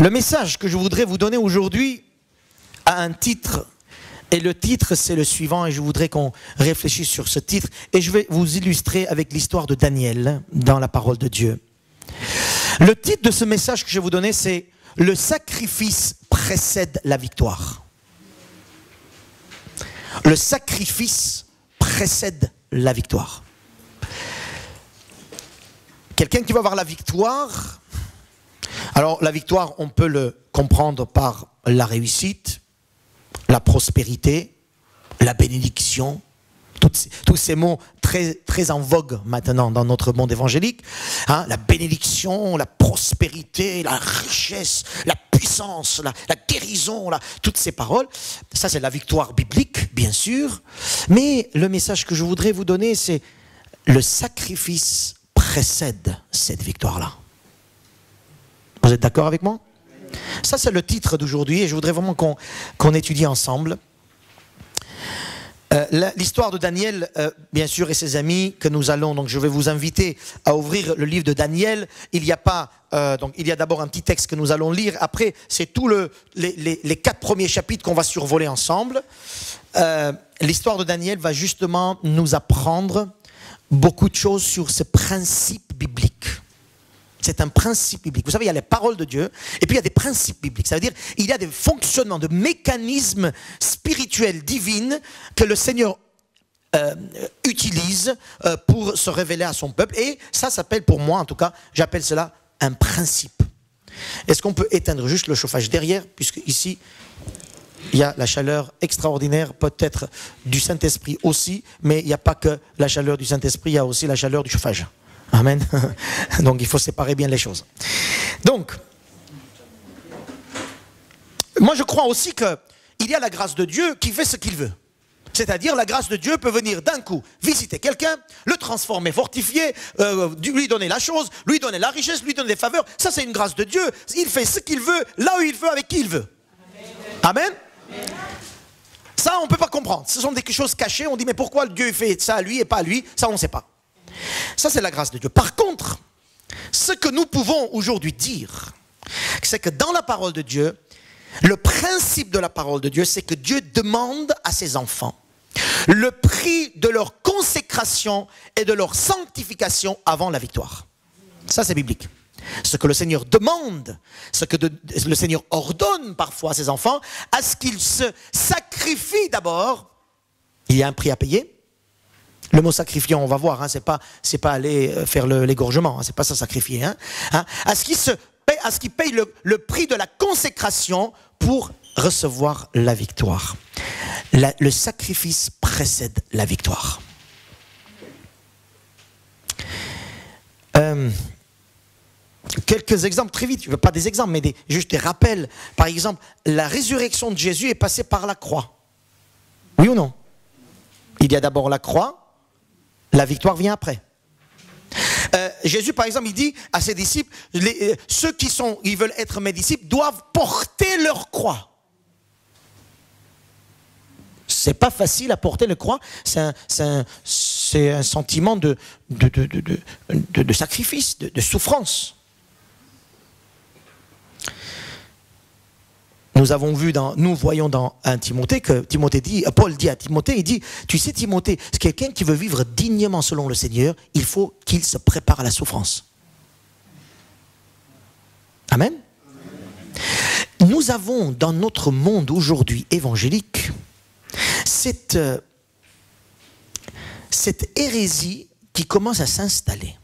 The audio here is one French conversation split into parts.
Le message que je voudrais vous donner aujourd'hui a un titre, et le titre c'est le suivant, et je voudrais qu'on réfléchisse sur ce titre, et je vais vous illustrer avec l'histoire de Daniel dans la parole de Dieu. Le titre de ce message que je vais vous donner, c'est « Le sacrifice précède la victoire ». Le sacrifice précède la victoire. Quelqu'un qui va avoir la victoire, alors la victoire, on peut le comprendre par la réussite, la prospérité, la bénédiction, tous ces mots très en vogue maintenant dans notre monde évangélique, hein, la bénédiction, la prospérité, la richesse, la puissance, la guérison, toutes ces paroles, ça c'est la victoire biblique, bien sûr, mais le message que je voudrais vous donner, c'est le sacrifice précède cette victoire-là. Vous êtes d'accord avec moi? Ça c'est le titre d'aujourd'hui et je voudrais vraiment qu'on étudie ensemble. L'histoire de Daniel, bien sûr, et ses amis que nous allons, donc je vais vous inviter à ouvrir le livre de Daniel. Il y a d'abord un petit texte que nous allons lire. Après, c'est tous les 4 premiers chapitres qu'on va survoler ensemble. L'histoire de Daniel va justement nous apprendre beaucoup de choses sur ce principe biblique. C'est un principe biblique. Vous savez, il y a les paroles de Dieu, et puis il y a des principes bibliques. Ça veut dire il y a des fonctionnements, de mécanismes spirituels, divins, que le Seigneur utilise pour se révéler à son peuple. Et ça s'appelle, pour moi en tout cas, j'appelle cela un principe. Est-ce qu'on peut éteindre juste le chauffage derrière, puisque ici, il y a la chaleur extraordinaire, peut-être du Saint-Esprit aussi, mais il n'y a pas que la chaleur du Saint-Esprit, il y a aussi la chaleur du chauffage. Amen. Donc il faut séparer bien les choses. Donc, moi je crois aussi qu'il y a la grâce de Dieu qui fait ce qu'il veut. C'est-à-dire la grâce de Dieu peut venir d'un coup visiter quelqu'un, le transformer, fortifier, lui donner la chose, lui donner la richesse, lui donner des faveurs. Ça c'est une grâce de Dieu. Il fait ce qu'il veut, là où il veut, avec qui il veut. Amen. Ça on ne peut pas comprendre. Ce sont des choses cachées. On dit mais pourquoi Dieu fait ça à lui et pas à lui? Ça on ne sait pas. Ça c'est la grâce de Dieu. Par contre, ce que nous pouvons aujourd'hui dire, c'est que dans la parole de Dieu, le principe de la parole de Dieu, c'est que Dieu demande à ses enfants le prix de leur consécration et de leur sanctification avant la victoire. Ça c'est biblique. Ce que le Seigneur demande, ce que le Seigneur ordonne parfois à ses enfants, à ce qu'ils se sacrifient d'abord, il y a un prix à payer. Le mot sacrifiant, on va voir, hein, c'est pas aller faire l'égorgement, hein, c'est pas ça sacrifier. Hein, à ce qu'ils payent le prix de la consécration pour recevoir la victoire. Le sacrifice précède la victoire. Quelques exemples très vite, pas des exemples, mais juste des rappels. Par exemple, la résurrection de Jésus est passée par la croix. Oui ou non? Il y a d'abord la croix. La victoire vient après. Jésus, par exemple, il dit à ses disciples, ceux qui veulent être mes disciples doivent porter leur croix. C'est pas facile à porter le croix. C'est un sentiment de sacrifice, de souffrance. Nous voyons dans 1 Timothée que Paul dit à Timothée, il dit, tu sais Timothée, quelqu'un qui veut vivre dignement selon le Seigneur, il faut qu'il se prépare à la souffrance. Amen. Nous avons dans notre monde aujourd'hui évangélique cette hérésie qui commence à s'installer.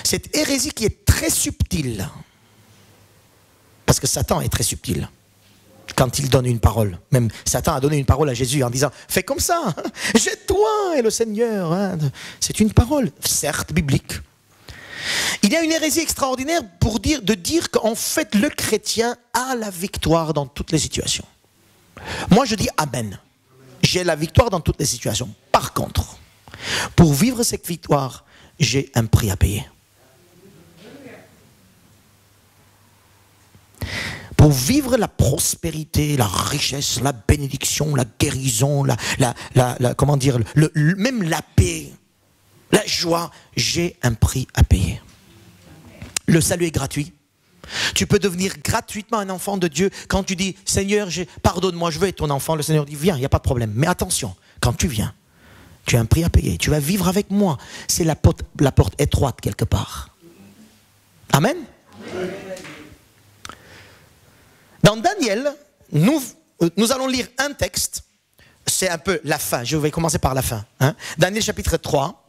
Cette hérésie qui est très subtile. Parce que Satan est très subtil quand il donne une parole. Même Satan a donné une parole à Jésus en disant « Fais comme ça, jette-toi » et le Seigneur. Hein, c'est une parole, certes biblique. Il y a une hérésie extraordinaire de dire qu'en fait le chrétien a la victoire dans toutes les situations. Moi je dis Amen. J'ai la victoire dans toutes les situations. Par contre, pour vivre cette victoire, j'ai un prix à payer. Pour vivre la prospérité, la richesse, la bénédiction, la guérison, comment dire, même la paix, la joie, j'ai un prix à payer. Le salut est gratuit. Tu peux devenir gratuitement un enfant de Dieu quand tu dis, Seigneur, pardonne-moi, je veux être ton enfant. Le Seigneur dit, viens, il n'y a pas de problème. Mais attention, quand tu viens, tu as un prix à payer. Tu vas vivre avec moi. C'est la porte étroite quelque part. Amen. Amen. Dans Daniel, nous allons lire un texte. C'est un peu la fin. Je vais commencer par la fin. Daniel chapitre 3.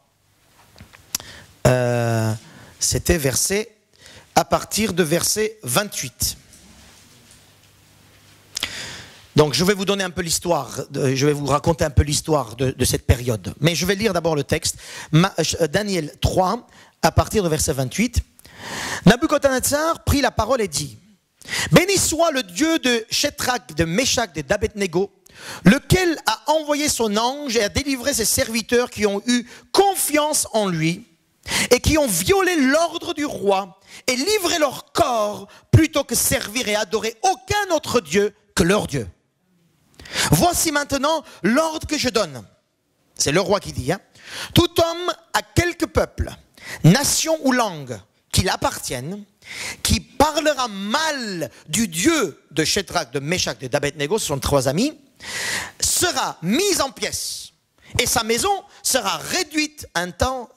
C'était à partir de verset 28. Donc je vais vous donner un peu l'histoire, je vais vous raconter un peu l'histoire de cette période. Mais je vais lire d'abord le texte. Daniel 3, à partir de verset 28. Nabuchodonosor prit la parole et dit, béni soit le Dieu de Shadrach, de Meshach, de d'Abednego, lequel a envoyé son ange et a délivré ses serviteurs qui ont eu confiance en lui et qui ont violé l'ordre du roi et livré leur corps plutôt que servir et adorer aucun autre Dieu que leur Dieu. Voici maintenant l'ordre que je donne. C'est le roi qui dit. Tout homme à quelque peuple, nation ou langue qu'il appartienne, qui parlera mal du Dieu de Shadrach, de Meshach, de d'Abednego, ce sont 3 amis, sera mis en pièces et sa maison sera réduite un temps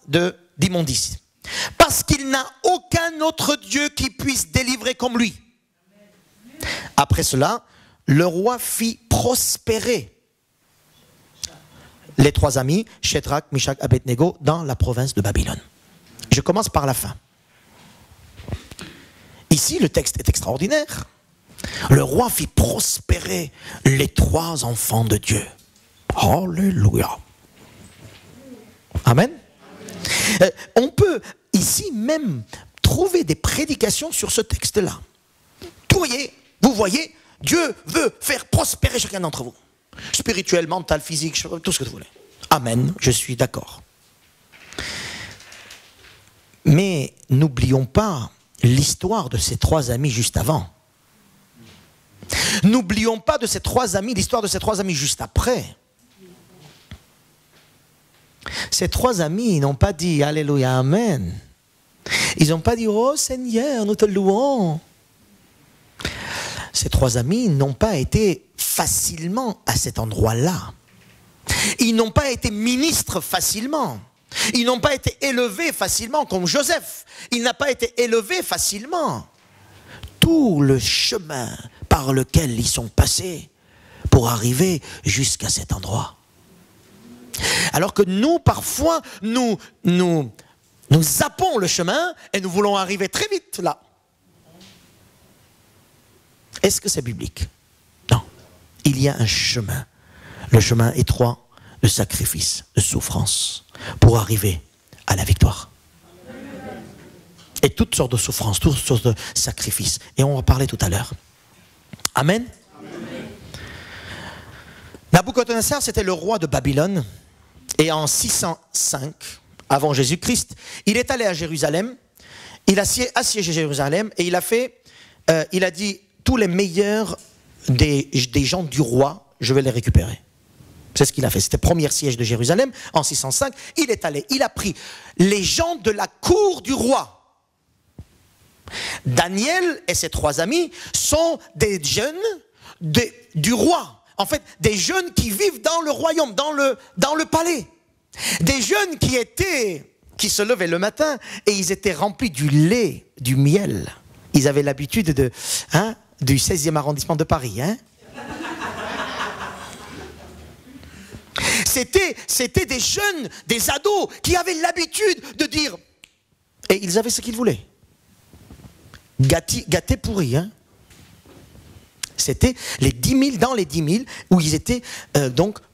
d'immondice. Parce qu'il n'a aucun autre Dieu qui puisse délivrer comme lui. Après cela, le roi fit prospérer les 3 amis, Shadrach, Meshach, Abednego, dans la province de Babylone. Je commence par la fin. Ici, le texte est extraordinaire. Le roi fit prospérer les 3 enfants de Dieu. Alléluia. Amen. On peut ici même trouver des prédications sur ce texte-là. Vous voyez, Dieu veut faire prospérer chacun d'entre vous. Spirituel, mental, physique, tout ce que vous voulez. Amen, je suis d'accord. Mais n'oublions pas l'histoire de ces 3 amis juste avant. N'oublions pas de ces 3 amis, l'histoire de ces 3 amis juste après. Ces 3 amis n'ont pas dit Alléluia, Amen. Ils n'ont pas dit oh Seigneur, nous te louons. Ces 3 amis n'ont pas été facilement à cet endroit-là. Ils n'ont pas été ministres facilement. Ils n'ont pas été élevés facilement comme Joseph. Il n'a pas été élevé facilement. Tout le chemin par lequel ils sont passés pour arriver jusqu'à cet endroit. Alors que nous, parfois, nous zappons le chemin et nous voulons arriver très vite là. Est-ce que c'est biblique? Non. Il y a un chemin. Le chemin étroit de sacrifice, de souffrance, pour arriver à la victoire. Et toutes sortes de souffrances, toutes sortes de sacrifices. Et on va parler tout à l'heure. Amen. Nabuchodonosor, c'était le roi de Babylone. Et en 605, avant Jésus-Christ, il est allé à Jérusalem. Il a assiégé Jérusalem et il a dit, tous les meilleurs des gens du roi, je vais les récupérer. C'est ce qu'il a fait. C'était le premier siège de Jérusalem en 605. Il est allé, il a pris les gens de la cour du roi. Daniel et ses 3 amis sont des jeunes du roi. En fait, des jeunes qui vivent dans le royaume, dans le palais. Des jeunes qui se levaient le matin et ils étaient remplis du lait, du miel. Ils avaient l'habitude du 16e arrondissement de Paris. C'était des jeunes, des ados qui avaient l'habitude de dire, et ils avaient ce qu'ils voulaient. Gâté pourri. C'était les 10 000, dans les 10 000 où ils étaient,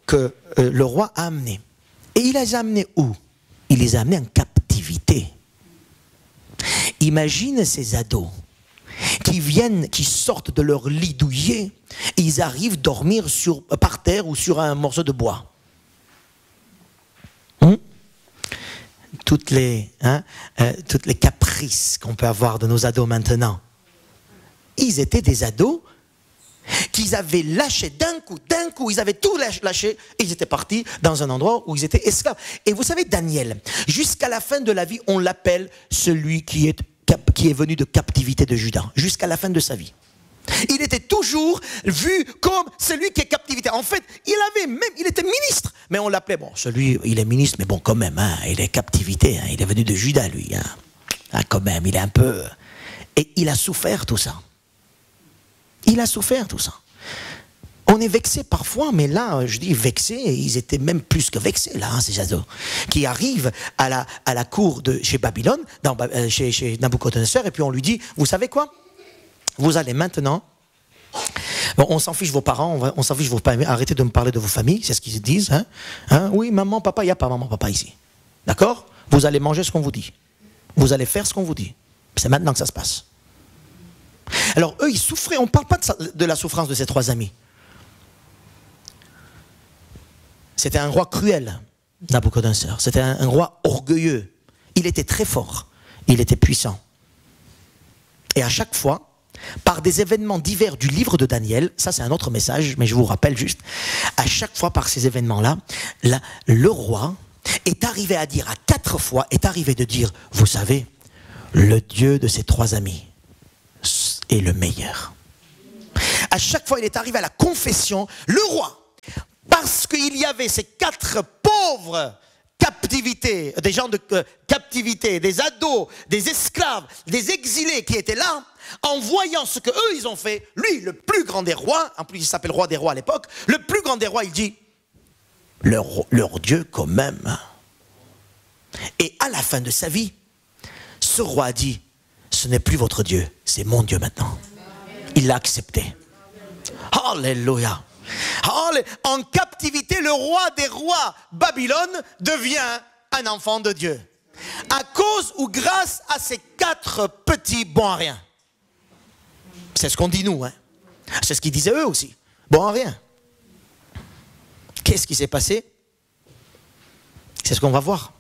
que le roi a amené. Et il les a amenés où? Il les a amenés en captivité. Imagine ces ados qui sortent de leur lit douillet et ils arrivent dormir par terre ou sur un morceau de bois. Toutes les caprices qu'on peut avoir de nos ados maintenant. Ils étaient des ados qu'ils avaient lâché d'un coup, ils avaient tout lâché et ils étaient partis dans un endroit où ils étaient esclaves. Et vous savez, Daniel, jusqu'à la fin de la vie, on l'appelle celui qui est qui est venu de captivité de Juda, jusqu'à la fin de sa vie. Il était toujours vu comme celui qui est captivité. En fait, il était ministre, mais on l'appelait, bon, celui, il est ministre, mais bon, quand même, hein, il est captivité, hein, il est venu de Juda, lui. Hein. Ah, quand même, il est un peu... Et il a souffert tout ça. Il a souffert tout ça. On est vexé parfois, mais là, je dis vexé, ils étaient même plus que vexés, là, hein, ces ados, qui arrivent à la cour de chez Babylone, chez Nabucodonosor, et puis on lui dit, vous savez quoi? Vous allez maintenant, bon, on s'en fiche vos parents, on s'en fiche vos familles, arrêtez de me parler de vos familles, c'est ce qu'ils disent, hein? Hein? Oui, maman, papa, il n'y a pas maman, papa ici. D'accord? Vous allez manger ce qu'on vous dit. Vous allez faire ce qu'on vous dit. C'est maintenant que ça se passe. Alors eux, ils souffraient, on ne parle pas de la souffrance de ces trois amis. C'était un roi cruel, Nabucodonosor. C'était un roi orgueilleux. Il était très fort. Il était puissant. Et à chaque fois, par des événements divers du livre de Daniel, ça c'est un autre message, mais je vous rappelle juste, à chaque fois par ces événements-là, le roi est arrivé à dire, à 4 fois, est arrivé de dire, vous savez, le Dieu de ces trois amis est le meilleur. À chaque fois, il est arrivé à la confession, le roi, parce qu'il y avait ces 4 pauvres captivités, des gens de captivité, des ados, des esclaves, des exilés qui étaient là, en voyant ce qu'eux ils ont fait, lui, le plus grand des rois, en plus il s'appelle roi des rois à l'époque, le plus grand des rois, il dit, leur Dieu quand même. Et à la fin de sa vie, ce roi a dit, ce n'est plus votre Dieu, c'est mon Dieu maintenant. Il l'a accepté. Alléluia. En captivité, le roi des rois, Babylone, devient un enfant de Dieu. À cause ou grâce à ces 4 petits bons à rien. C'est ce qu'on dit nous. Hein. C'est ce qu'ils disaient eux aussi. Bons à rien. Qu'est-ce qui s'est passé? C'est ce qu'on va voir.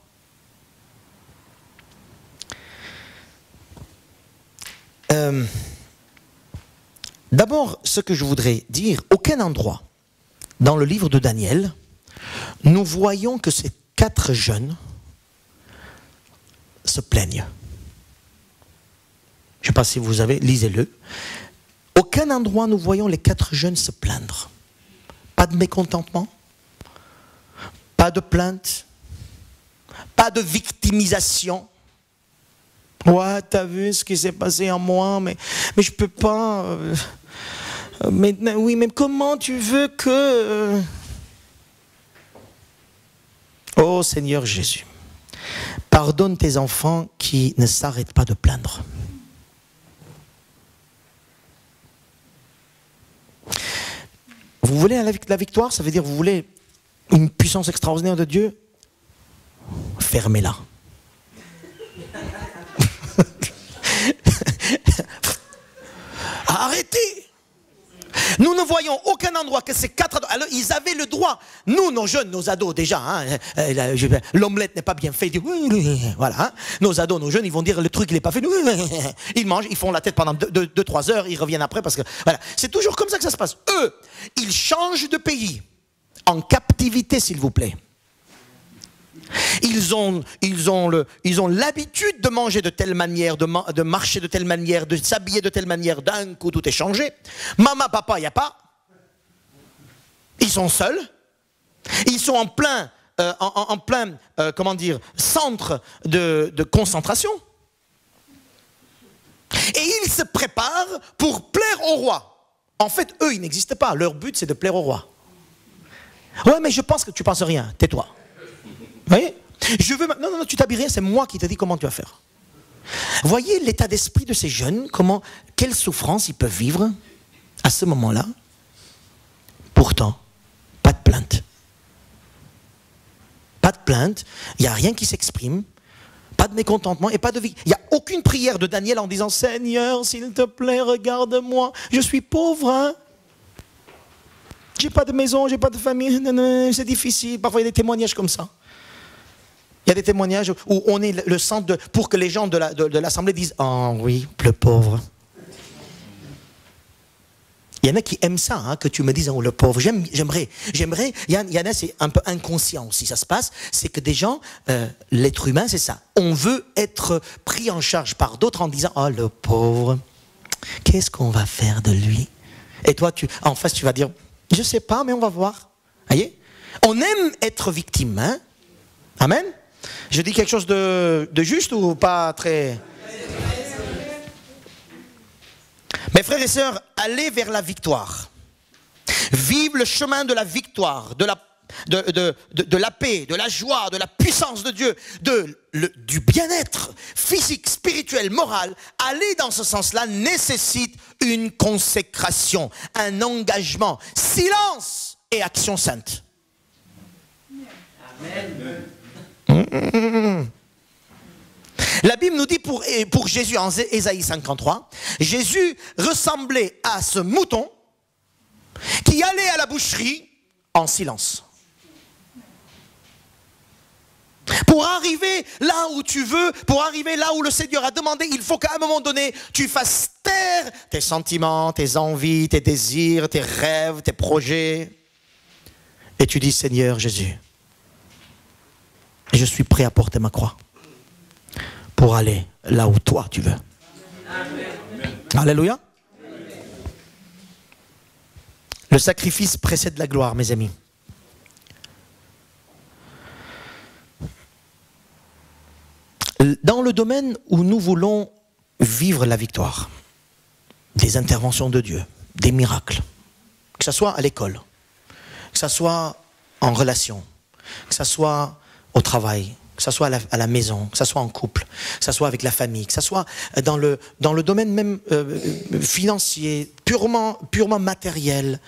D'abord, ce que je voudrais dire, aucun endroit dans le livre de Daniel, nous voyons que ces 4 jeunes se plaignent. Je ne sais pas si vous avez, lisez-le. Aucun endroit nous voyons les 4 jeunes se plaindre. Pas de mécontentement, pas de plainte, pas de victimisation. Ouais, t'as vu ce qui s'est passé en moi, mais je peux pas. Mais oui, mais comment tu veux que... Oh Seigneur Jésus, pardonne tes enfants qui ne s'arrêtent pas de plaindre. Vous voulez la victoire, ça veut dire vous voulez une puissance extraordinaire de Dieu? Fermez-la. Arrêtez. Nous ne voyons aucun endroit que ces 4 ados. Alors, ils avaient le droit. Nous, nos jeunes, nos ados, déjà, hein, l'omelette n'est pas bien faite. Voilà, hein, nos ados, nos jeunes, ils vont dire le truc, il n'est pas fait. Ils mangent, ils font la tête pendant 2-3 heures, ils reviennent après parce que, voilà. C'est toujours comme ça que ça se passe. Eux, ils changent de pays. En captivité, s'il vous plaît. Ils ont l'habitude de manger de telle manière, de marcher de telle manière, de s'habiller de telle manière. D'un coup, tout est changé. Maman, papa, il n'y a pas. Ils sont seuls. Ils sont en plein comment dire, centre de concentration. Et ils se préparent pour plaire au roi. En fait, eux, ils n'existent pas. Leur but, c'est de plaire au roi. Ouais, mais je pense que tu ne penses rien. Tais-toi. Vous voyez? Non, tu t'habilles rien, c'est moi qui te dis comment tu vas faire. Voyez l'état d'esprit de ces jeunes, quelle souffrance ils peuvent vivre à ce moment-là. Pourtant, pas de plainte. Pas de plainte, il n'y a rien qui s'exprime, pas de mécontentement et pas de vie. Il n'y a aucune prière de Daniel en disant « Seigneur, s'il te plaît, regarde-moi, je suis pauvre, hein. J'ai pas de maison, j'ai pas de famille, c'est difficile. » Parfois, il y a des témoignages comme ça. Il y a des témoignages où on est le centre pour que les gens de l'assemblée disent « Oh oui, le pauvre. » Il y en a qui aiment ça, hein, que tu me dises, oh le pauvre, j'aimerais, il y en a, c'est un peu inconscient aussi, ça se passe, c'est que des gens, l'être humain, c'est ça, on veut être pris en charge par d'autres en disant, oh le pauvre, qu'est-ce qu'on va faire de lui? Et toi, en face, tu vas dire, je sais pas, mais on va voir. Voyez? On aime être victime, hein? Amen? Je dis quelque chose de juste ou pas très... Mes frères et sœurs, allez vers la victoire. Vive le chemin de la victoire, de la paix, de la joie, de la puissance de Dieu, du bien-être physique, spirituel, moral. Aller dans ce sens-là nécessite une consécration, un engagement, silence et action sainte. Amen. La Bible nous dit pour Jésus en Ésaïe 53, Jésus ressemblait à ce mouton qui allait à la boucherie en silence. Pour arriver là où tu veux, pour arriver là où le Seigneur a demandé, il faut qu'à un moment donné, tu fasses taire tes sentiments, tes envies, tes désirs, tes rêves, tes projets. Et tu dis, Seigneur Jésus, je suis prêt à porter ma croix pour aller là où toi tu veux. Amen. Alléluia. Le sacrifice précède la gloire, mes amis. Dans le domaine où nous voulons vivre la victoire, des interventions de Dieu, des miracles, que ce soit à l'école, que ce soit en relation, que ce soit au travail, que ce soit à la maison, que ce soit en couple, que ce soit avec la famille, que ce soit dans le domaine même financier, purement matériel.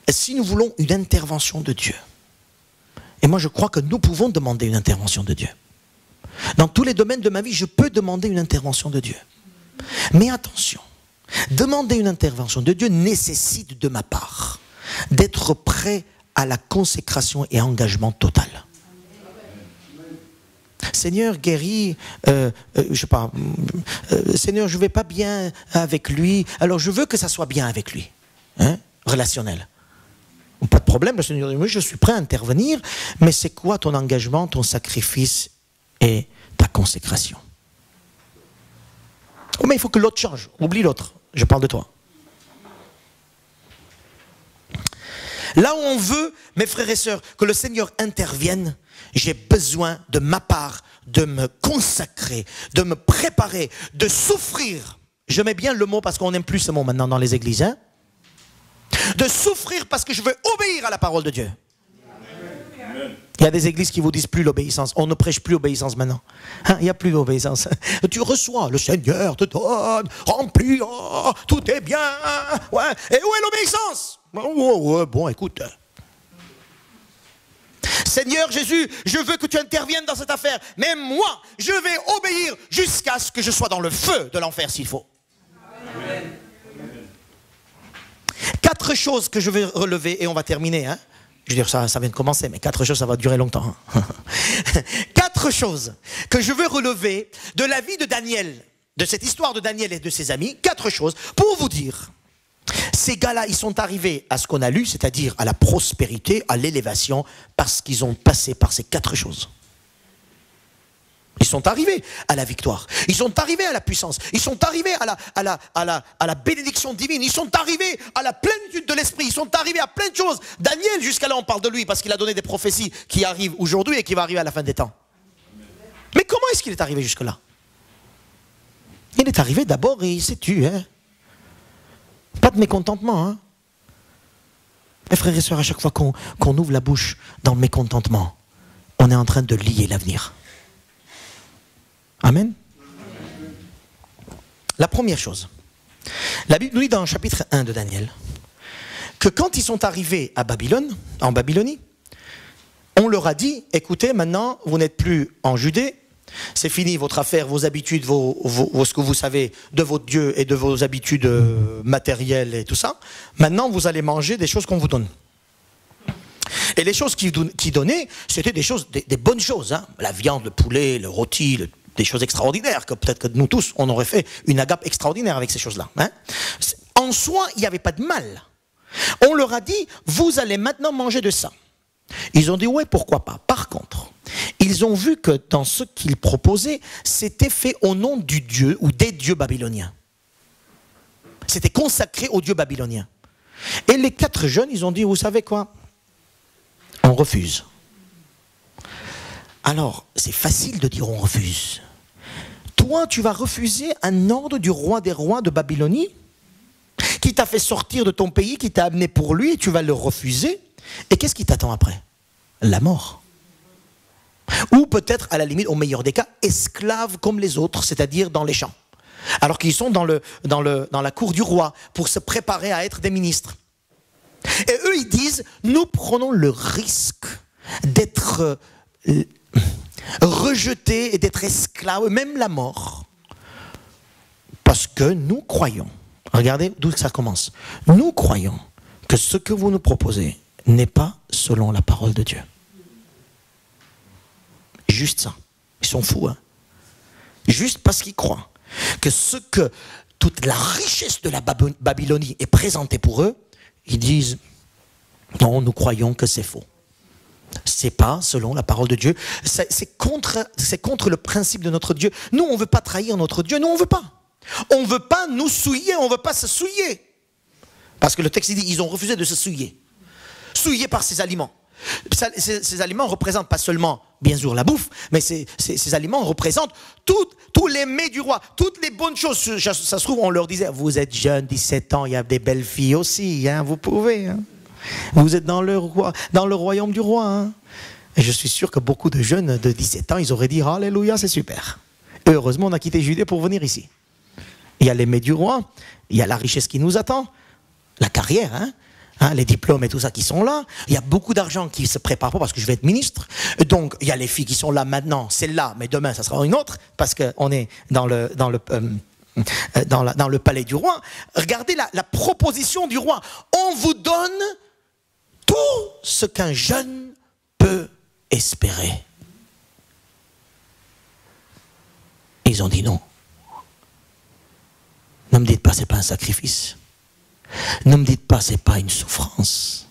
Si nous voulons une intervention de Dieu, et moi je crois que nous pouvons demander une intervention de Dieu. Dans tous les domaines de ma vie, je peux demander une intervention de Dieu. Mais attention, demander une intervention de Dieu nécessite de ma part d'être prêt à la consécration et engagement total. Seigneur, guéris, je sais pas, Seigneur, je ne vais pas bien avec lui, alors je veux que ça soit bien avec lui, hein, relationnel. Pas de problème, le Seigneur dit, oui, je suis prêt à intervenir, mais c'est quoi ton engagement, ton sacrifice et ta consécration? Oh, mais il faut que l'autre change, oublie l'autre, je parle de toi. Là où on veut, mes frères et sœurs, que le Seigneur intervienne, j'ai besoin de ma part de me consacrer, de me préparer, de souffrir. Je mets bien le mot parce qu'on n'aime plus ce mot maintenant dans les églises. Hein? De souffrir parce que je veux obéir à la parole de Dieu. Il y a des églises qui vous disent plus l'obéissance. On ne prêche plus l'obéissance maintenant. Hein? Il n'y a plus d'obéissance. Tu reçois, le Seigneur te donne, remplis, oh, tout est bien. Ouais. Et où est l'obéissance? Bon, écoute. Seigneur Jésus, je veux que tu interviennes dans cette affaire. Mais moi, je vais obéir jusqu'à ce que je sois dans le feu de l'enfer s'il faut. Amen. 4 choses que je vais relever et on va terminer. Hein? Je veux dire, ça vient de commencer, mais 4 choses, ça va durer longtemps. Hein? 4 choses que je veux relever de la vie de Daniel, de cette histoire de Daniel et de ses amis. 4 choses pour vous dire. Ces gars-là, ils sont arrivés à ce qu'on a lu, c'est-à-dire à la prospérité, à l'élévation, parce qu'ils ont passé par ces 4 choses. Ils sont arrivés à la victoire, ils sont arrivés à la puissance, ils sont arrivés à la bénédiction divine, ils sont arrivés à la plénitude de l'esprit, ils sont arrivés à plein de choses. Daniel, jusqu'à là, on parle de lui parce qu'il a donné des prophéties qui arrivent aujourd'hui et qui vont arriver à la fin des temps. Mais comment est-ce qu'il est arrivé jusque-là? Il est arrivé d'abord et il s'est tué. Hein? Pas de mécontentement. Hein? Mes frères et sœurs, à chaque fois qu'on ouvre la bouche dans le mécontentement, on est en train de lier l'avenir. Amen. La première chose, la Bible nous dit dans le chapitre 1 de Daniel, que quand ils sont arrivés à Babylone, en Babylonie, on leur a dit, écoutez, maintenant, vous n'êtes plus en Judée, c'est fini votre affaire, vos habitudes, ce que vous savez de votre Dieu et de vos habitudes matérielles et tout ça. Maintenant, vous allez manger des choses qu'on vous donne. Et les choses qu'ils donnaient, c'était des choses, des bonnes choses. Hein. La viande, le poulet, le rôti, des choses extraordinaires, que peut-être que nous tous, on aurait fait une agape extraordinaire avec ces choses-là. Hein. En soi, il n'y avait pas de mal. On leur a dit, vous allez maintenant manger de ça. Ils ont dit, ouais, pourquoi pas. Par contre, ils ont vu que dans ce qu'ils proposaient, c'était fait au nom du dieu ou des dieux babyloniens. C'était consacré aux dieux babyloniens. Et les 4 jeunes, ils ont dit, vous savez quoi? On refuse. Alors, c'est facile de dire on refuse. Toi, tu vas refuser un ordre du roi des rois de Babylonie qui t'a fait sortir de ton pays, qui t'a amené pour lui, et tu vas le refuser. Et qu'est-ce qui t'attend après? La mort. Ou peut-être, à la limite, au meilleur des cas, esclaves comme les autres, c'est-à-dire dans les champs. Alors qu'ils sont dans la cour du roi pour se préparer à être des ministres. Et eux, ils disent, nous prenons le risque d'être rejetés et d'être esclaves, même la mort. Parce que nous croyons, regardez d'où ça commence, nous croyons que ce que vous nous proposez n'est pas selon la parole de Dieu. Juste ça. Ils sont fous, hein. Juste parce qu'ils croient que toute la richesse de la Babylonie est présentée pour eux, ils disent, non, nous croyons que c'est faux. C'est pas selon la parole de Dieu. C'est contre le principe de notre Dieu. Nous, on ne veut pas trahir notre Dieu. Nous, on ne veut pas. On ne veut pas nous souiller, on ne veut pas se souiller. Parce que le texte dit, ils ont refusé de se souiller. Souiller par ces aliments. Ces aliments représentent pas seulement, bien sûr, la bouffe, mais ces aliments représentent tous les mets du roi, toutes les bonnes choses. Ça se trouve, on leur disait, vous êtes jeunes, 17 ans, il y a des belles filles aussi, hein, vous pouvez. Hein. Vous êtes dans le royaume du roi. Hein. Et je suis sûr que beaucoup de jeunes de 17 ans, ils auraient dit, alléluia, c'est super. Et heureusement, on a quitté Judée pour venir ici. Il y a les mets du roi, il y a la richesse qui nous attend, la carrière, hein. Hein, les diplômes et tout ça qui sont là. Il y a beaucoup d'argent qui se prépare pas parce que je vais être ministre. Donc, il y a les filles qui sont là maintenant, celle-là, mais demain, ça sera une autre parce qu'on est dans le palais du roi. Regardez la proposition du roi. On vous donne tout ce qu'un jeune peut espérer. Ils ont dit non. Ne me dites pas, c'est pas un sacrifice. Ne me dites pas, c'est pas une souffrance.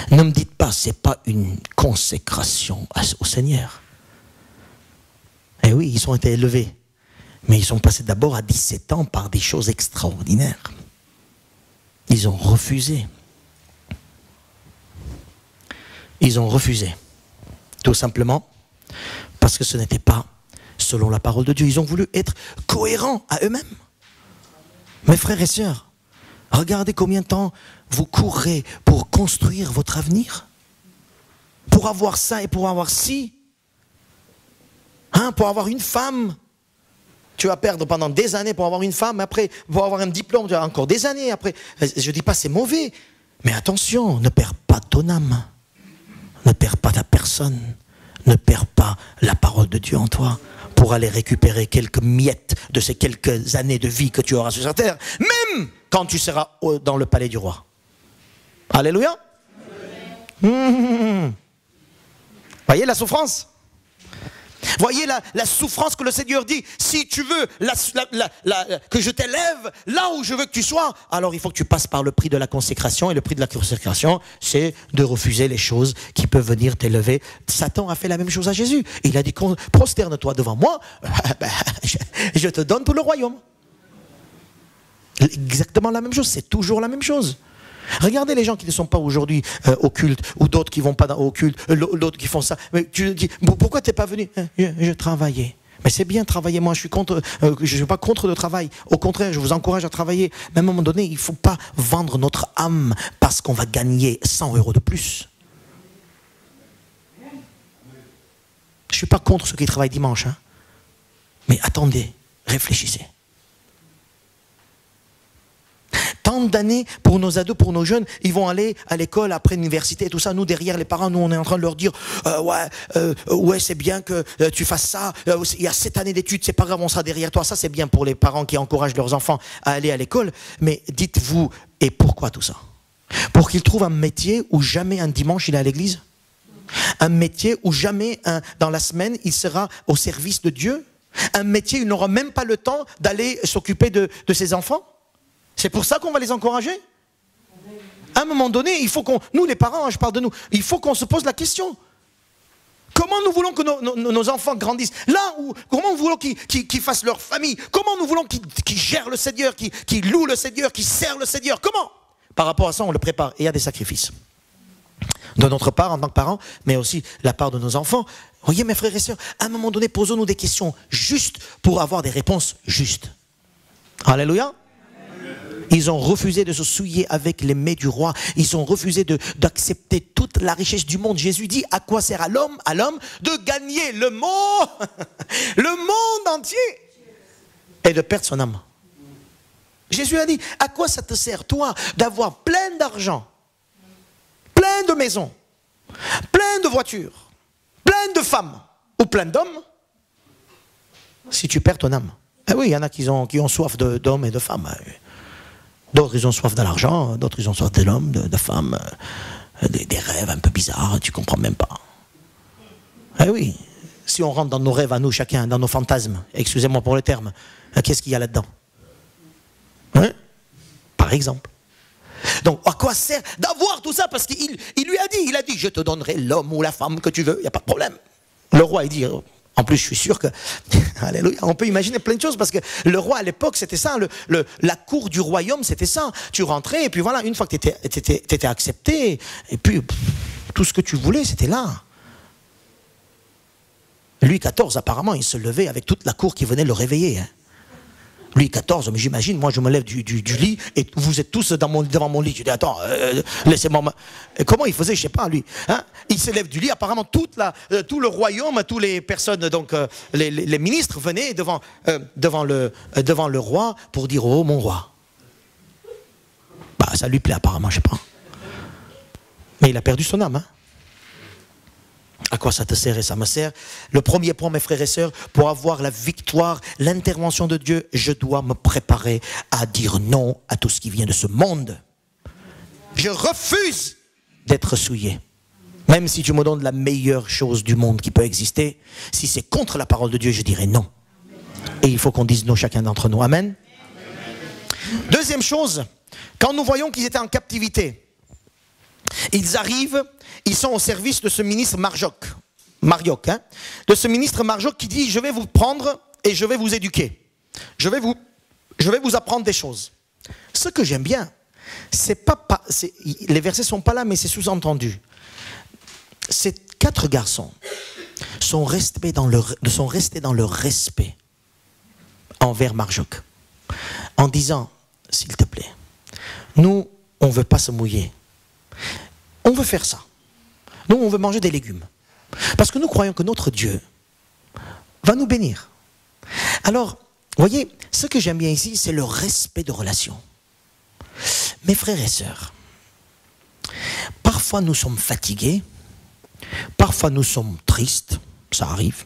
Ne me dites pas, c'est pas une consécration au Seigneur. Eh oui, ils ont été élevés. Mais ils sont passés d'abord à 17 ans par des choses extraordinaires. Ils ont refusé. Ils ont refusé. Tout simplement parce que ce n'était pas selon la parole de Dieu. Ils ont voulu être cohérents à eux-mêmes. Mes frères et sœurs, regardez combien de temps vous courrez pour construire votre avenir. Pour avoir ça et pour avoir ci. Hein, pour avoir une femme. Tu vas perdre pendant des années pour avoir une femme. Après, pour avoir un diplôme, tu as encore des années. Après, je ne dis pas c'est mauvais. Mais attention, ne perds pas ton âme. Ne perds pas ta personne. Ne perds pas la parole de Dieu en toi. Pour aller récupérer quelques miettes de ces quelques années de vie que tu auras sur cette terre. Même quand tu seras dans le palais du roi. Alléluia. Voyez la souffrance. Voyez la souffrance que le Seigneur dit. Si tu veux que je t'élève là où je veux que tu sois, alors il faut que tu passes par le prix de la consécration. Et le prix de la consécration, c'est de refuser les choses qui peuvent venir t'élever. Satan a fait la même chose à Jésus. Il a dit, prosterne-toi devant moi, je te donne tout le royaume. Exactement la même chose, c'est toujours la même chose. Regardez les gens qui ne sont pas aujourd'hui au culte, ou d'autres qui ne vont pas au culte, d'autres qui font ça. Mais tu dis, pourquoi tu n'es pas venu? Je travaillais. Mais c'est bien travailler, moi je suis pas contre le travail. Au contraire, je vous encourage à travailler. Mais à un moment donné, il ne faut pas vendre notre âme parce qu'on va gagner 100 € de plus. Je ne suis pas contre ceux qui travaillent dimanche. Hein. Mais attendez, réfléchissez. Tant d'années pour nos ados, pour nos jeunes, ils vont aller à l'école après l'université et tout ça. Nous, derrière les parents, nous, on est en train de leur dire ouais, c'est bien que tu fasses ça. Il y a 7 années d'études, c'est pas grave, on sera derrière toi. Ça, c'est bien pour les parents qui encouragent leurs enfants à aller à l'école. Mais dites-vous, et pourquoi tout ça? Pour qu'ils trouvent un métier où jamais un dimanche il est à l'église? Un métier où jamais dans la semaine il sera au service de Dieu? Un métier où il n'aura même pas le temps d'aller s'occuper de ses enfants? C'est pour ça qu'on va les encourager? À un moment donné, il faut qu'on, nous les parents, je parle de nous, il faut qu'on se pose la question. Comment nous voulons que nos enfants grandissent? Là où, comment nous voulons qu'ils fassent leur famille? Comment nous voulons qu'ils gèrent le Seigneur, qu'ils louent le Seigneur, qu'ils servent le Seigneur? Comment? Par rapport à ça, on le prépare. Et il y a des sacrifices. De notre part, en tant que parents, mais aussi la part de nos enfants. Voyez, mes frères et sœurs, à un moment donné, posons-nous des questions justes pour avoir des réponses justes. Alléluia. Ils ont refusé de se souiller avec les mets du roi. Ils ont refusé d'accepter toute la richesse du monde. Jésus dit, à quoi sert à l'homme de gagner le monde entier et de perdre son âme. Jésus a dit, à quoi ça te sert, toi, d'avoir plein d'argent, plein de maisons, plein de voitures, plein de femmes ou plein d'hommes, si tu perds ton âme? Eh oui, il y en a qui ont soif d'hommes et de femmes. D'autres, ils ont soif de l'argent, d'autres, ils ont soif de l'homme, de femmes, des rêves un peu bizarres, tu ne comprends même pas. Eh oui, si on rentre dans nos rêves à nous, chacun, dans nos fantasmes, excusez-moi pour le terme, qu'est-ce qu'il y a là-dedans? Hein? Par exemple. Donc, à quoi sert d'avoir tout ça? Parce qu'il lui a dit, je te donnerai l'homme ou la femme que tu veux, il n'y a pas de problème. Le roi, il dit... En plus, je suis sûr que, alléluia, on peut imaginer plein de choses parce que le roi à l'époque, c'était ça, la cour du royaume, c'était ça. Tu rentrais et puis voilà, une fois que tu étais accepté, et puis tout ce que tu voulais, c'était là. Louis XIV, apparemment, il se levait avec toute la cour qui venait le réveiller. Hein. Louis XIV, mais j'imagine, moi je me lève du lit et vous êtes tous devant mon lit. Je dis, attends, laissez-moi... Comment il faisait, je ne sais pas, lui. Hein? Il se lève du lit, apparemment tout le royaume, toutes les personnes, donc les ministres venaient devant le roi pour dire, oh mon roi. Bah ça lui plaît apparemment, je ne sais pas. Mais il a perdu son âme, hein. À quoi ça te sert et ça me sert? Le premier point, mes frères et sœurs, pour avoir la victoire, l'intervention de Dieu, je dois me préparer à dire non à tout ce qui vient de ce monde. Je refuse d'être souillé. Même si tu me donnes la meilleure chose du monde qui peut exister, si c'est contre la parole de Dieu, je dirai non. Et il faut qu'on dise non chacun d'entre nous. Amen. Deuxième chose, quand nous voyons qu'ils étaient en captivité, ils arrivent, ils sont au service de ce ministre Marioc, hein, de ce ministre Marioc qui dit, je vais vous prendre et je vais vous éduquer. Je vais vous apprendre des choses. Ce que j'aime bien, les versets ne sont pas là, mais c'est sous-entendu. Ces 4 garçons sont restés dans le respect envers Marioc, en disant, s'il te plaît, nous, on ne veut pas se mouiller. On veut faire ça. Nous, on veut manger des légumes. Parce que nous croyons que notre Dieu va nous bénir. Alors, voyez, ce que j'aime bien ici, c'est le respect de relations. Mes frères et sœurs, parfois nous sommes fatigués, parfois nous sommes tristes, ça arrive.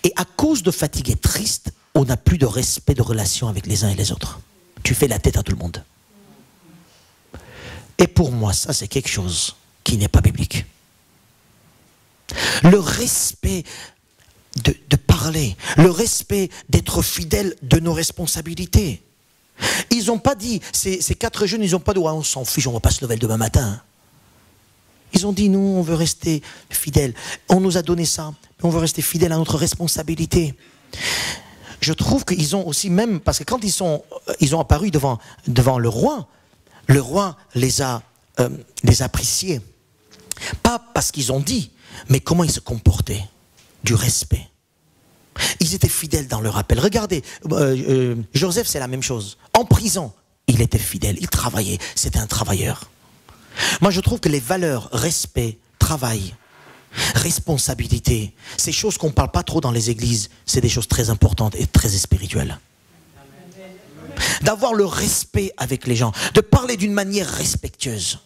Et à cause de fatigue et triste, on n'a plus de respect de relations avec les uns et les autres. Tu fais la tête à tout le monde. Et pour moi, ça c'est quelque chose qui n'est pas biblique. Le respect de parler, le respect d'être fidèle de nos responsabilités. Ils n'ont pas dit, ces 4 jeunes, ils n'ont pas dit, ouais, on s'en fiche, on ne va pas se lever le demain matin. Ils ont dit, nous, on veut rester fidèles. On nous a donné ça, on veut rester fidèles à notre responsabilité. Je trouve qu'ils ont aussi même, parce que quand ils ont apparu devant le roi les a appréciés. Pas parce qu'ils ont dit, mais comment ils se comportaient, du respect. Ils étaient fidèles dans leur appel. Regardez, Joseph, c'est la même chose. En prison, il était fidèle, il travaillait, c'était un travailleur. Moi, je trouve que les valeurs, respect, travail, responsabilité, ces choses qu'on ne parle pas trop dans les églises, c'est des choses très importantes et très spirituelles. D'avoir le respect avec les gens, de parler d'une manière respectueuse,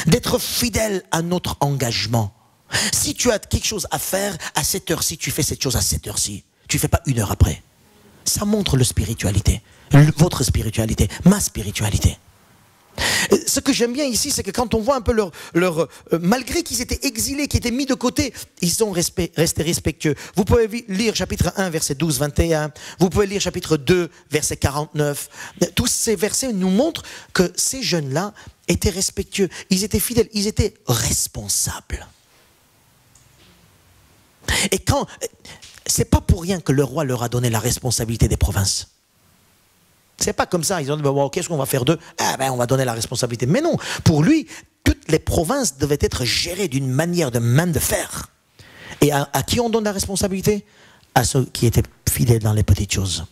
d'être fidèle à notre engagement. Si tu as quelque chose à faire à cette heure-ci, tu fais cette chose à cette heure-ci. Tu ne fais pas 1 heure après. Ça montre la spiritualité, votre spiritualité, ma spiritualité. Ce que j'aime bien ici, c'est que quand on voit un peu malgré qu'ils étaient exilés, qu'ils étaient mis de côté, ils sont restés respectueux. Vous pouvez lire chapitre 1, verset 12-21. Vous pouvez lire chapitre 2, verset 49. Tous ces versets nous montrent que ces jeunes-là, étaient respectueux, ils étaient fidèles, ils étaient responsables. Et quand, c'est pas pour rien que le roi leur a donné la responsabilité des provinces. C'est pas comme ça, ils ont dit, bon, qu'est-ce qu'on va faire d'eux? Ah ben, on va donner la responsabilité. Mais non, pour lui, toutes les provinces devaient être gérées d'une manière de main de fer. Et à qui on donne la responsabilité? À ceux qui étaient fidèles dans les petites choses.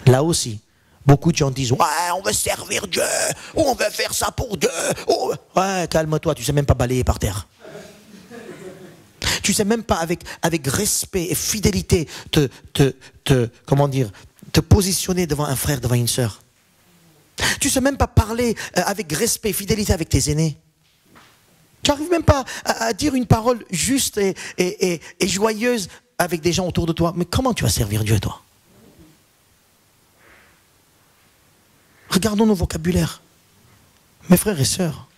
Là aussi, beaucoup de gens disent, ouais, on veut servir Dieu, on veut faire ça pour Dieu. Oh. Ouais, calme-toi, tu sais même pas balayer par terre. Tu sais même pas avec respect et fidélité comment dire, te positionner devant un frère, devant une sœur. Tu sais même pas parler avec respect et fidélité avec tes aînés. Tu n'arrives même pas à dire une parole juste et joyeuse avec des gens autour de toi. Mais comment tu vas servir Dieu, toi? Regardons nos vocabulaires. Mes frères et sœurs,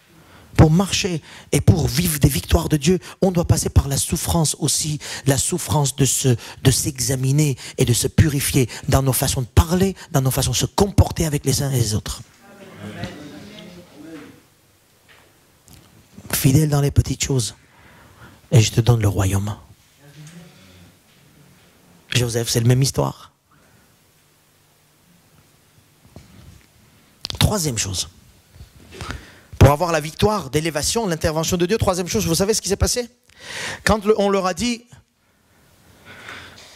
pour marcher et pour vivre des victoires de Dieu, on doit passer par la souffrance aussi, la souffrance de s'examiner et de se purifier dans nos façons de parler, dans nos façons de se comporter avec les uns et les autres. Fidèle dans les petites choses, et je te donne le royaume. Joseph, c'est la même histoire. Troisième chose. Pour avoir la victoire d'élévation, l'intervention de Dieu, troisième chose, vous savez ce qui s'est passé? Quand on leur a dit,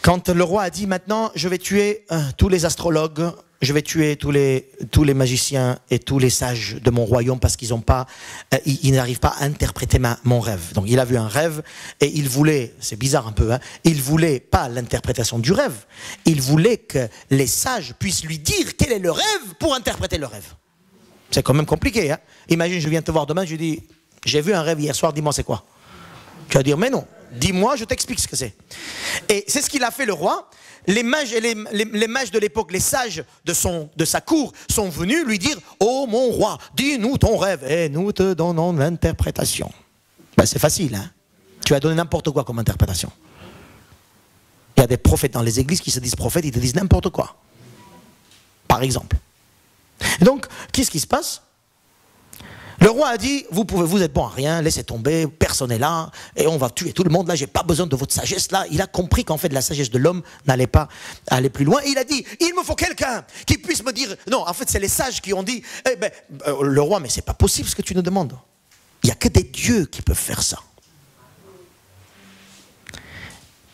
quand le roi a dit maintenant, je vais tuer tous les astrologues, je vais tuer tous les magiciens et tous les sages de mon royaume parce qu'ils ils n'arrivent pas à interpréter mon rêve. Donc il a vu un rêve et il voulait, c'est bizarre un peu, hein, il voulait pas l'interprétation du rêve, il voulait que les sages puissent lui dire quel est le rêve pour interpréter le rêve. C'est quand même compliqué. Hein. Imagine, je viens te voir demain, je dis, j'ai vu un rêve hier soir, dis-moi c'est quoi? Tu vas dire, mais non, dis-moi, je t'explique ce que c'est. Et c'est ce qu'il a fait le roi. Les mages et les mages de l'époque, les sages de sa cour sont venus lui dire, oh mon roi, dis-nous ton rêve et nous te donnons l'interprétation. Ben, c'est facile, hein. Tu vas donner n'importe quoi comme interprétation. Il y a des prophètes dans les églises qui se disent prophètes, ils te disent n'importe quoi. Par exemple. Et donc, qu'est-ce qui se passe? Le roi a dit, vous êtes bon à rien, laissez tomber, personne n'est là, et on va tuer tout le monde, là, j'ai pas besoin de votre sagesse, là. Il a compris qu'en fait, la sagesse de l'homme n'allait pas aller plus loin. Et il a dit, il me faut quelqu'un qui puisse me dire, non, en fait, c'est les sages qui ont dit, eh ben, le roi, mais c'est pas possible ce que tu nous demandes. Il n'y a que des dieux qui peuvent faire ça.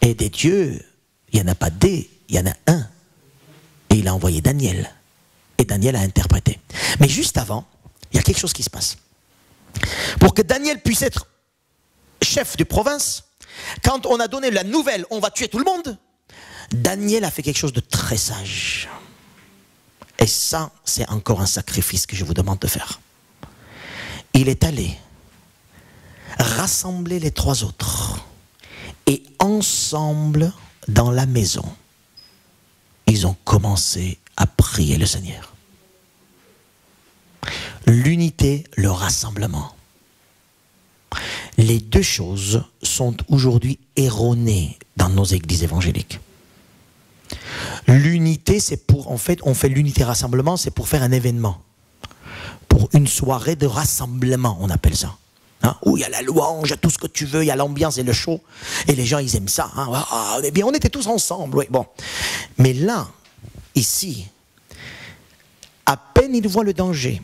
Et des dieux, il n'y en a pas des, il y en a un. Et il a envoyé Daniel. Et Daniel a interprété. Mais juste avant, il y a quelque chose qui se passe. Pour que Daniel puisse être chef de province, quand on a donné la nouvelle, on va tuer tout le monde, Daniel a fait quelque chose de très sage. Et ça, c'est encore un sacrifice que je vous demande de faire. Il est allé rassembler les trois autres. Et ensemble, dans la maison, ils ont commencé à prier le Seigneur. L'unité, le rassemblement. Les deux choses sont aujourd'hui erronées dans nos églises évangéliques. L'unité, c'est pour, en fait, on fait l'unité rassemblement, c'est pour faire un événement. Pour une soirée de rassemblement, on appelle ça. Hein, où il y a la louange, tout ce que tu veux, il y a l'ambiance et le show. Et les gens, ils aiment ça. Hein, ah, eh bien, on était tous ensemble. Oui, bon. Mais là, ici, à peine il voit le danger,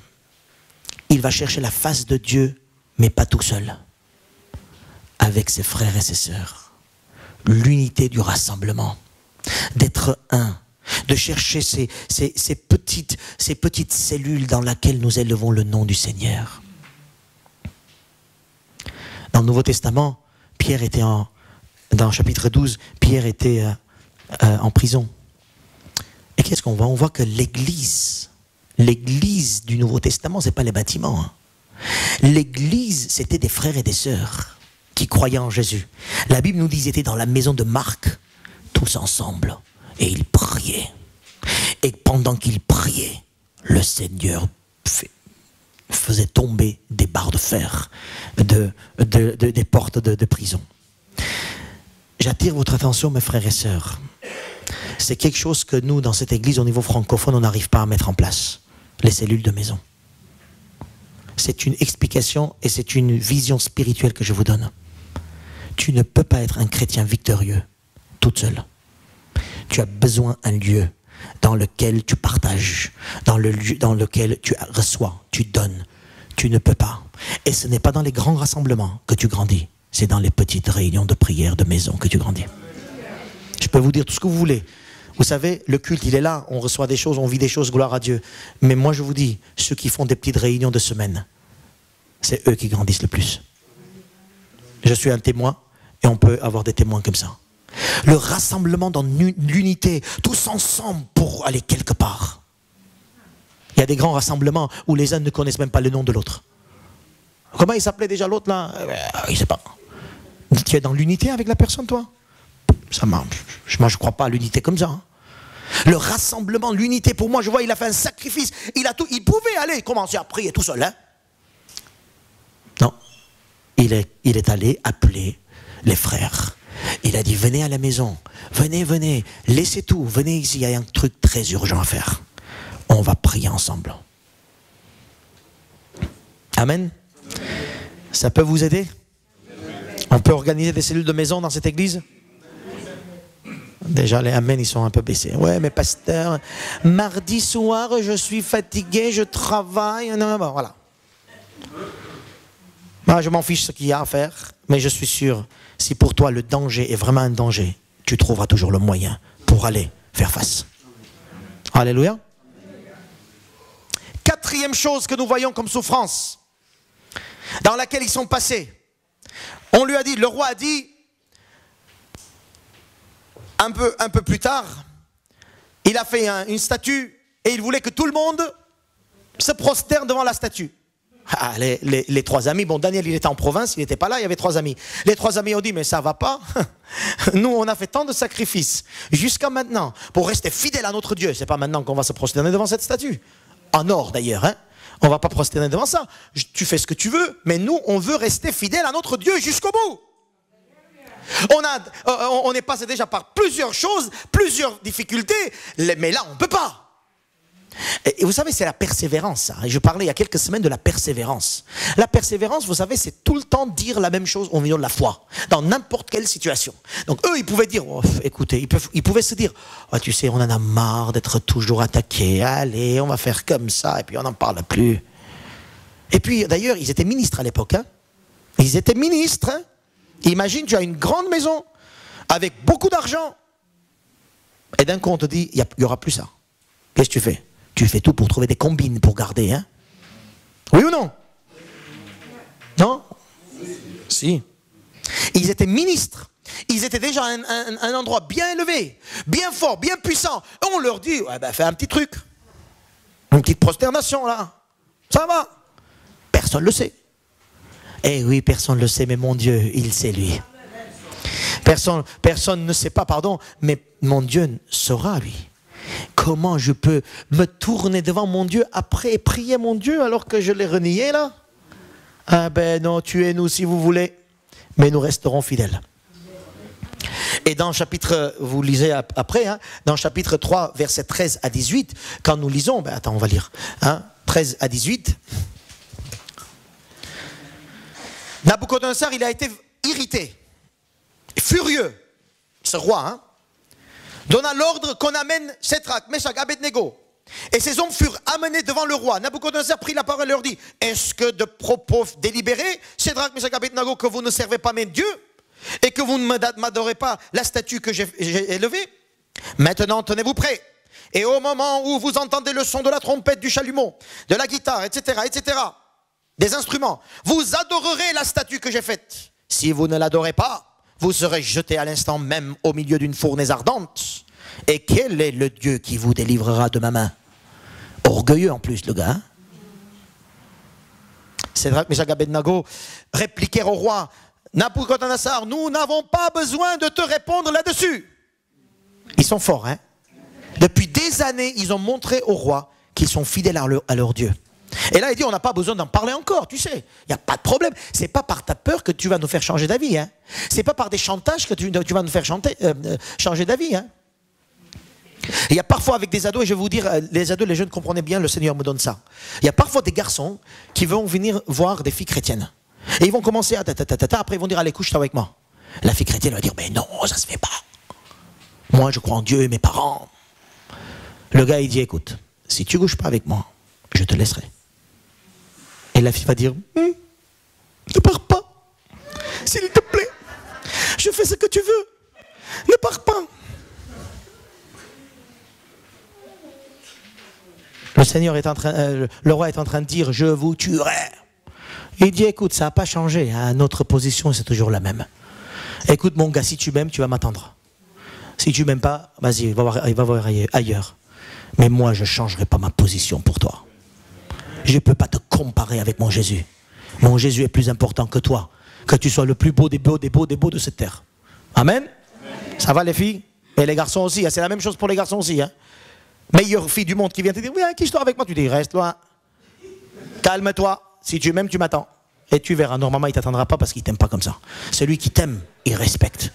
il va chercher la face de Dieu, mais pas tout seul. Avec ses frères et ses sœurs. L'unité du rassemblement. D'être un. De chercher ces petites cellules dans lesquelles nous élevons le nom du Seigneur. Dans le Nouveau Testament, Pierre était dans le chapitre 12, Pierre était en prison. Et qu'est-ce qu'on voit? On voit que l'église du Nouveau Testament, ce n'est pas les bâtiments. Hein. L'église, c'était des frères et des sœurs qui croyaient en Jésus. La Bible nous dit qu'ils étaient dans la maison de Marc, tous ensemble, et ils priaient. Et pendant qu'ils priaient, le Seigneur faisait tomber des barres de fer des portes de prison. J'attire votre attention, mes frères et sœurs. C'est quelque chose que nous, dans cette église, au niveau francophone, on n'arrive pas à mettre en place. Les cellules de maison. c'est une explication et c'est une vision spirituelle que je vous donne. Tu ne peux pas être un chrétien victorieux toute seule. Tu as besoin d'un lieu dans lequel tu partages, dans le lieu dans lequel tu reçois, tu donnes. Tu ne peux pas. Et ce n'est pas dans les grands rassemblements que tu grandis. C'est dans les petites réunions de prière de maison que tu grandis. Je peux vous dire tout ce que vous voulez. Vous savez, le culte, il est là. On reçoit des choses, on vit des choses, gloire à Dieu. Mais moi, je vous dis, ceux qui font des petites réunions de semaine, c'est eux qui grandissent le plus. Je suis un témoin et on peut avoir des témoins comme ça. Le rassemblement dans l'unité, tous ensemble pour aller quelque part. Il y a des grands rassemblements où les uns ne connaissent même pas le nom de l'autre. Comment il s'appelait déjà l'autre là? Il ne sait pas. Tu es dans l'unité avec la personne, toi? Ça marche. Moi, je ne crois pas à l'unité comme ça. Hein. Le rassemblement, l'unité, pour moi, je vois, il a fait un sacrifice. Il pouvait aller commencer à prier tout seul. Hein. Non. Il est allé appeler les frères. Il a dit, venez à la maison. Venez. Laissez tout. Venez ici. Il y a un truc très urgent à faire. On va prier ensemble. Amen. Ça peut vous aider? On peut organiser des cellules de maison dans cette église? Déjà, les amen, ils sont un peu baissés. Ouais, mais pasteur, mardi soir, je suis fatigué, je travaille. Non, bon, voilà. Moi, je m'en fiche ce qu'il y a à faire, mais je suis sûr, si pour toi le danger est vraiment un danger, tu trouveras toujours le moyen pour aller faire face. Alléluia. Quatrième chose que nous voyons comme souffrance, dans laquelle ils sont passés. On lui a dit, le roi a dit, un peu plus tard, il a fait une statue et il voulait que tout le monde se prosterne devant la statue. Ah, les trois amis, bon, Daniel il était en province, il n'était pas là, il y avait trois amis. Les trois amis ont dit, mais ça va pas. Nous on a fait tant de sacrifices jusqu'à maintenant pour rester fidèles à notre Dieu. C'est pas maintenant qu'on va se prosterner devant cette statue. En or d'ailleurs, hein. On ne va pas prosterner devant ça. Tu fais ce que tu veux, mais nous, on veut rester fidèles à notre Dieu jusqu'au bout. On est passé déjà par plusieurs choses, plusieurs difficultés, mais là, on ne peut pas. Et vous savez, c'est la persévérance. Ça. Je parlais il y a quelques semaines de la persévérance. La persévérance, vous savez, c'est tout le temps dire la même chose au milieu de la foi, dans n'importe quelle situation. Donc eux, ils pouvaient dire, oh, écoutez, ils pouvaient se dire, oh, tu sais, on en a marre d'être toujours attaqués, allez, on va faire comme ça, et puis on n'en parle plus. Et puis, d'ailleurs, ils étaient ministres à l'époque. Hein. Ils étaient ministres. Hein. Imagine, tu as une grande maison, avec beaucoup d'argent, et d'un coup, on te dit, il n'y aura plus ça. Qu'est-ce que tu fais? Tu fais tout pour trouver des combines pour garder, hein? Oui ou non? Non? Si. Ils étaient ministres. Ils étaient déjà à un endroit bien élevé, bien fort, bien puissant. Et on leur dit, ouais, ben, fais un petit truc. Une petite prosternation, là. Ça va. Personne ne le sait. Eh oui, personne ne le sait, mais mon Dieu, il sait, lui. Personne ne sait pas, pardon, mais mon Dieu saura, lui. Comment je peux me tourner devant mon Dieu après et prier mon Dieu alors que je l'ai renié là? Ah ben non, tuez-nous si vous voulez, mais nous resterons fidèles. Et dans le chapitre, vous lisez après, hein, dans le chapitre 3, versets 13 à 18, quand nous lisons, ben attends, on va lire, hein, 13 à 18, Nabuchodonosor, il a été irrité, furieux, ce roi, hein, donna l'ordre qu'on amène Shadrach, Meshach, Abednego. Et ces hommes furent amenés devant le roi. Nabuchodonosor prit la parole et leur dit, est-ce que de propos délibérés, Shadrach, Meshach, Abednego, que vous ne servez pas mes dieux et que vous ne m'adorez pas la statue que j'ai élevée? Maintenant, tenez-vous prêts. Et au moment où vous entendez le son de la trompette, du chalumeau, de la guitare, etc., des instruments, vous adorerez la statue que j'ai faite. Si vous ne l'adorez pas, vous serez jeté à l'instant même au milieu d'une fournaise ardente. Et quel est le Dieu qui vous délivrera de ma main? Orgueilleux en plus, le gars. Hein? Shadrach, Meshach, Abednego répliquèrent au roi, Nabuchodonosor, nous n'avons pas besoin de te répondre là-dessus. Ils sont forts, hein? Depuis des années, ils ont montré au roi qu'ils sont fidèles à leur Dieu. Et là, il dit, on n'a pas besoin d'en parler encore, tu sais. Il n'y a pas de problème. Ce n'est pas par ta peur que tu vas nous faire changer d'avis. Hein. Ce n'est pas par des chantages que tu vas nous faire changer d'avis. Hein. Il y a parfois avec des ados, et je vais vous dire, les ados, les jeunes, comprenez bien, le Seigneur me donne ça. Il y a parfois des garçons qui vont venir voir des filles chrétiennes. Et ils vont commencer à après ils vont dire, allez, couche-toi avec moi. La fille chrétienne va dire, mais non, ça se fait pas. Moi, je crois en Dieu et mes parents. Le gars, il dit, écoute, si tu couches pas avec moi, je te laisserai. Et la fille va dire, ne pars pas. S'il te plaît, je fais ce que tu veux. Ne pars pas. Le Seigneur est en train, le roi est en train de dire, je vous tuerai. Il dit, écoute, ça n'a pas changé, hein, notre position c'est toujours la même. Écoute mon gars, si tu m'aimes, tu vas m'attendre. Si tu m'aimes pas, vas-y, il va voir ailleurs. Mais moi, je ne changerai pas ma position pour toi. Je ne peux pas te comparer avec mon Jésus. Mon Jésus est plus important que toi. Que tu sois le plus beau des beaux, des beaux, des beaux de cette terre. Amen. Ça va les filles? Et les garçons aussi, hein, c'est la même chose pour les garçons aussi. Hein. Meilleure fille du monde qui vient te dire, viens, qui je dors avec moi? Tu dis, reste loin. Calme-toi. Si tu m'aimes, tu m'attends. Et tu verras, normalement, il ne t'attendra pas parce qu'il ne t'aime pas comme ça. Celui qui t'aime, il respecte.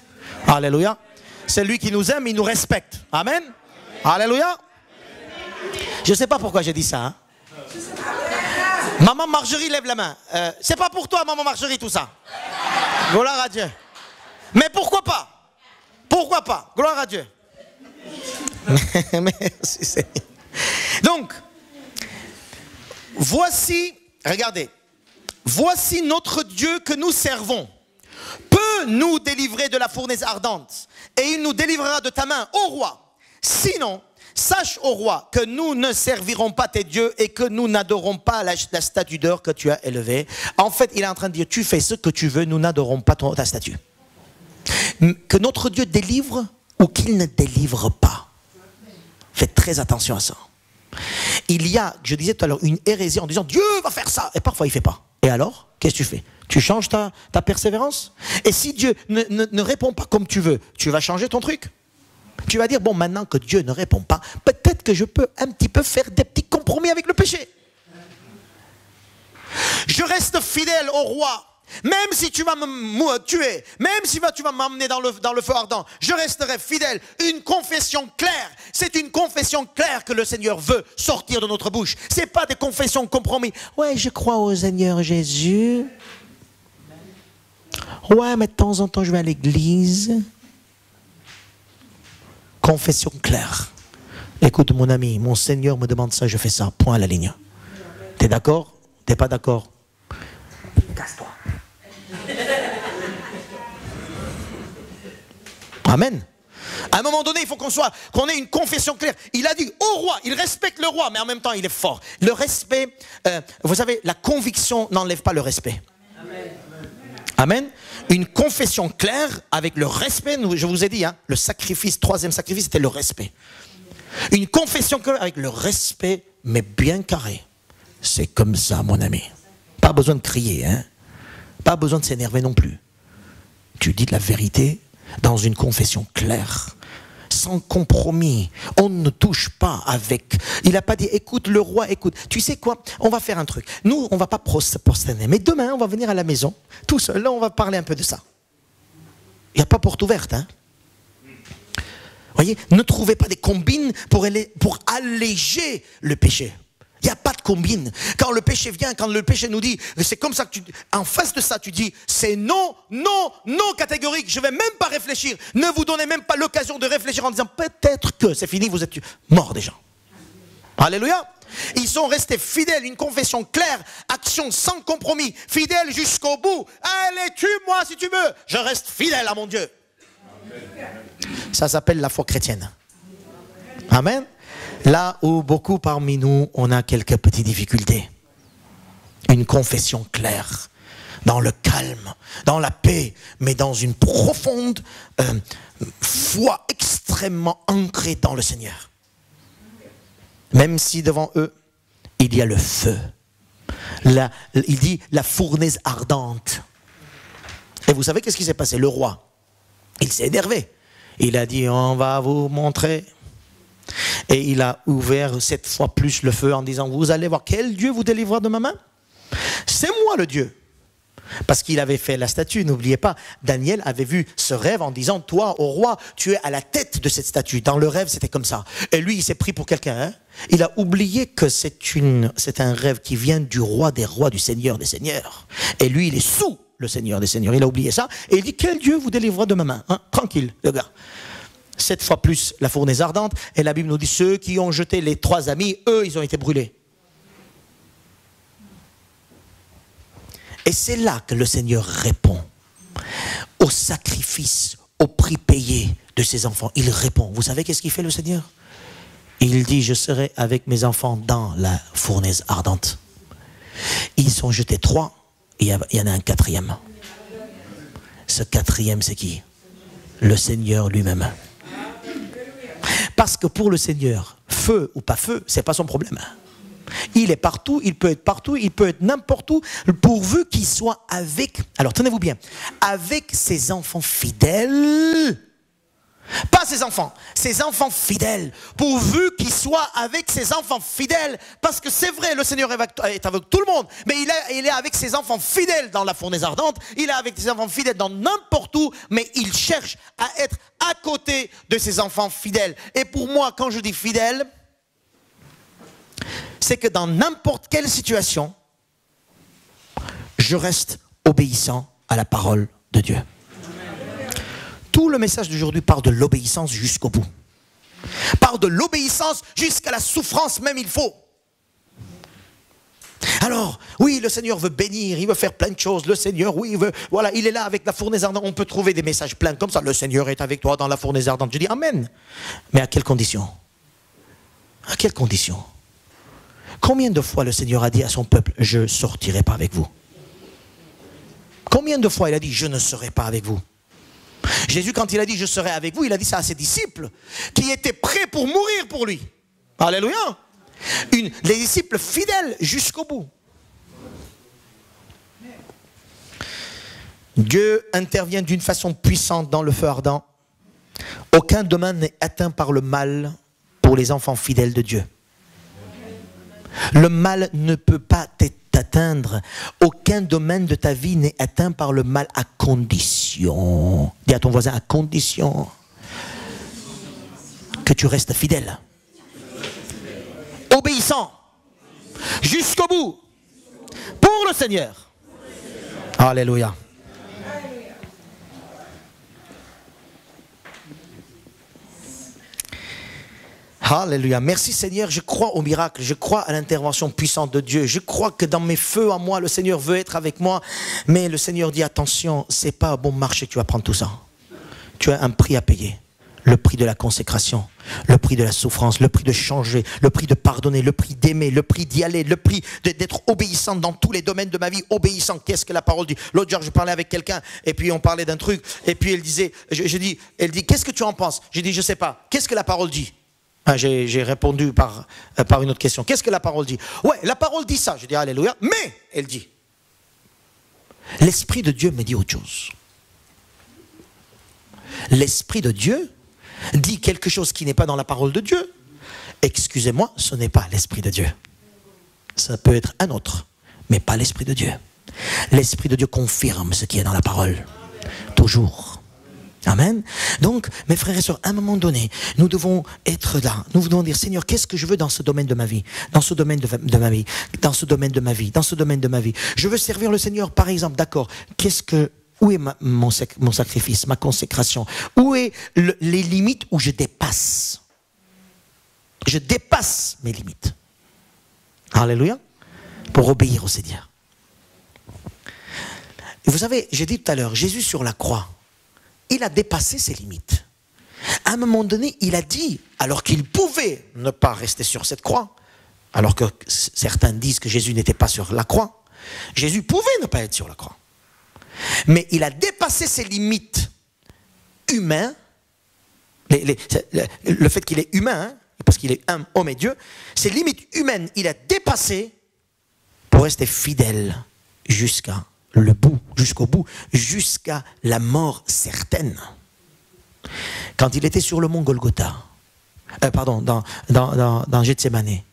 Alléluia. Celui qui nous aime, il nous respecte. Amen. Alléluia. Je ne sais pas pourquoi j'ai dit ça. Hein. Maman Marjorie, lève la main. C'est pas pour toi, maman Marjorie, tout ça. Gloire à Dieu. Mais pourquoi pas? Pourquoi pas? Gloire à Dieu. Merci Seigneur. Donc, voici, regardez, voici notre Dieu que nous servons. Peut nous délivrer de la fournaise ardente, et il nous délivrera de ta main, ô roi. Sinon, sache, ô roi, que nous ne servirons pas tes dieux et que nous n'adorons pas la statue d'or que tu as élevée. En fait, il est en train de dire, tu fais ce que tu veux, nous n'adorons pas ta statue. Que notre Dieu délivre ou qu'il ne délivre pas. Faites très attention à ça. Il y a, je disais tout à l'heure, une hérésie en disant, Dieu va faire ça. Et parfois, il ne fait pas. Et alors, qu'est-ce que tu fais? Tu changes ta persévérance? Et si Dieu ne répond pas comme tu veux, tu vas changer ton truc? Tu vas dire, bon, maintenant que Dieu ne répond pas, peut-être que je peux un petit peu faire des petits compromis avec le péché. Je reste fidèle au roi, même si tu vas me tuer, même si tu vas m'emmener dans le feu ardent, je resterai fidèle. Une confession claire, c'est une confession claire que le Seigneur veut sortir de notre bouche. Ce n'est pas des confessions compromis. Ouais, je crois au Seigneur Jésus. Ouais, mais de temps en temps, je vais à l'église. Confession claire. Écoute mon ami, mon Seigneur me demande ça, je fais ça. Point à la ligne. T'es d'accord? T'es pas d'accord? Casse-toi. Amen. À un moment donné, il faut qu'on ait une confession claire. Il a dit au roi, il respecte le roi, mais en même temps, il est fort. Le respect, vous savez, la conviction n'enlève pas le respect. Amen. Amen. Une confession claire avec le respect, je vous ai dit, hein, le sacrifice, troisième sacrifice, c'était le respect. Une confession claire avec le respect, mais bien carré. C'est comme ça, mon ami. Pas besoin de crier, hein. Pas besoin de s'énerver non plus. Tu dis de la vérité dans une confession claire, sans compromis. On ne touche pas avec. Il n'a pas dit, écoute, le roi, écoute, tu sais quoi, on va faire un truc. Nous, on ne va pas prosterner, mais demain, on va venir à la maison, tout seul, là, on va parler un peu de ça. Il n'y a pas porte ouverte, hein. Voyez, ne trouvez pas des combines pour alléger le péché. Il n'y a pas de combine. Quand le péché vient, quand le péché nous dit, c'est comme ça que en face de ça, tu dis, c'est non, non, non catégorique, je ne vais même pas réfléchir. Ne vous donnez même pas l'occasion de réfléchir en disant, peut-être que c'est fini, vous êtes morts déjà. Alléluia. Ils sont restés fidèles, une confession claire, action sans compromis, fidèle jusqu'au bout. Allez, tue-moi si tu veux, je reste fidèle à mon Dieu. Ça s'appelle la foi chrétienne. Amen. Là où beaucoup parmi nous, on a quelques petites difficultés. Une confession claire, dans le calme, dans la paix, mais dans une profonde foi extrêmement ancrée dans le Seigneur. Même si devant eux, il y a le feu. Il dit la fournaise ardente. Et vous savez qu'est-ce qui s'est passé? Le roi, il s'est énervé. Il a dit, on va vous montrer. Et il a ouvert 7 fois plus le feu en disant, vous allez voir quel Dieu vous délivrera de ma main? C'est moi le Dieu. Parce qu'il avait fait la statue, n'oubliez pas, Daniel avait vu ce rêve en disant, toi, au roi, tu es à la tête de cette statue. Dans le rêve, c'était comme ça. Et lui, il s'est pris pour quelqu'un. Hein? Il a oublié que c'est un rêve qui vient du roi des rois, du seigneur des seigneurs. Et lui, il est sous le seigneur des seigneurs. Il a oublié ça. Et il dit, quel Dieu vous délivrera de ma main? Hein? Tranquille, le gars. 7 fois plus la fournaise ardente. Et la Bible nous dit, ceux qui ont jeté les 3 amis, eux, ils ont été brûlés. Et c'est là que le Seigneur répond au sacrifice, au prix payé de ses enfants. Il répond. Vous savez qu'est-ce qu'il fait le Seigneur? Il dit, je serai avec mes enfants dans la fournaise ardente. Ils sont jetés 3 et il y en a un 4e. Ce 4e, c'est qui? Le Seigneur lui-même. Parce que pour le Seigneur, feu ou pas feu, c'est pas son problème. Il est partout, il peut être n'importe où, pourvu qu'il soit avec, alors tenez-vous bien, avec ses enfants fidèles, pas ses enfants fidèles, pourvu qu'il soit avec ses enfants fidèles, parce que c'est vrai, le Seigneur est avec tout le monde, mais il est avec ses enfants fidèles dans la fournaise ardente, il est avec ses enfants fidèles dans n'importe où, mais il cherche à être à côté de ses enfants fidèles. Et pour moi, quand je dis fidèle, c'est que dans n'importe quelle situation, je reste obéissant à la parole de Dieu. Tout le message d'aujourd'hui parle de l'obéissance jusqu'au bout. Parle de l'obéissance jusqu'à la souffrance même il faut. Alors, oui, le Seigneur veut bénir, il veut faire plein de choses. Le Seigneur, oui, voilà, il est là avec la fournaise ardente. On peut trouver des messages pleins comme ça. Le Seigneur est avec toi dans la fournaise ardente. Je dis Amen. Mais à quelles conditions? À quelles conditions? Combien de fois le Seigneur a dit à son peuple, je ne sortirai pas avec vous? Combien de fois il a dit, je ne serai pas avec vous? Jésus, quand il a dit, je serai avec vous, il a dit ça à ses disciples, qui étaient prêts pour mourir pour lui. Alléluia. Les disciples fidèles jusqu'au bout. Dieu intervient d'une façon puissante dans le feu ardent. Aucun domaine n'est atteint par le mal pour les enfants fidèles de Dieu. Le mal ne peut pas t'atteindre. Aucun domaine de ta vie n'est atteint par le mal à condition. Dis à ton voisin, à condition que tu restes fidèle. Obéissant. Jusqu'au bout. Pour le Seigneur. Alléluia. Alléluia. Merci Seigneur, je crois au miracle, je crois à l'intervention puissante de Dieu. Je crois que dans mes feux à moi, le Seigneur veut être avec moi. Mais le Seigneur dit attention, c'est pas un bon marché que tu vas prendre tout ça. Tu as un prix à payer. Le prix de la consécration, le prix de la souffrance, le prix de changer, le prix de pardonner, le prix d'aimer, le prix d'y aller, le prix d'être obéissant dans tous les domaines de ma vie. Obéissant, qu'est-ce que la parole dit? L'autre jour, je parlais avec quelqu'un et puis on parlait d'un truc et puis elle disait, elle dit, qu'est-ce que tu en penses? J'ai dit, je sais pas. Qu'est-ce que la parole dit? J'ai répondu par une autre question. Qu'est-ce que la parole dit? Ouais, la parole dit ça. Je dis alléluia. Mais, elle dit, l'Esprit de Dieu me dit autre chose. L'Esprit de Dieu dit quelque chose qui n'est pas dans la parole de Dieu. Excusez-moi, ce n'est pas l'Esprit de Dieu. Ça peut être un autre, mais pas l'Esprit de Dieu. L'Esprit de Dieu confirme ce qui est dans la parole. Toujours. Amen. Donc, mes frères et sœurs, à un moment donné, nous devons être là. Nous devons dire, Seigneur, qu'est-ce que je veux dans ce domaine de ma vie? Dans ce domaine de ma vie? Dans ce domaine de ma vie? Dans ce domaine de ma vie? Je veux servir le Seigneur, par exemple, d'accord. Où est mon sacrifice, ma consécration? Où est les limites où je dépasse? Je dépasse mes limites. Alléluia. Pour obéir au Seigneur. Et vous savez, j'ai dit tout à l'heure, Jésus sur la croix, il a dépassé ses limites. À un moment donné, il a dit, alors qu'il pouvait ne pas rester sur cette croix, alors que certains disent que Jésus n'était pas sur la croix, Jésus pouvait ne pas être sur la croix. Mais il a dépassé ses limites humaines, le fait qu'il est humain, hein, parce qu'il est homme et Dieu, ses limites humaines, il a dépassé pour rester fidèle jusqu'au bout, jusqu'à la mort certaine. Quand il était sur le mont Golgotha, dans Gethsémané,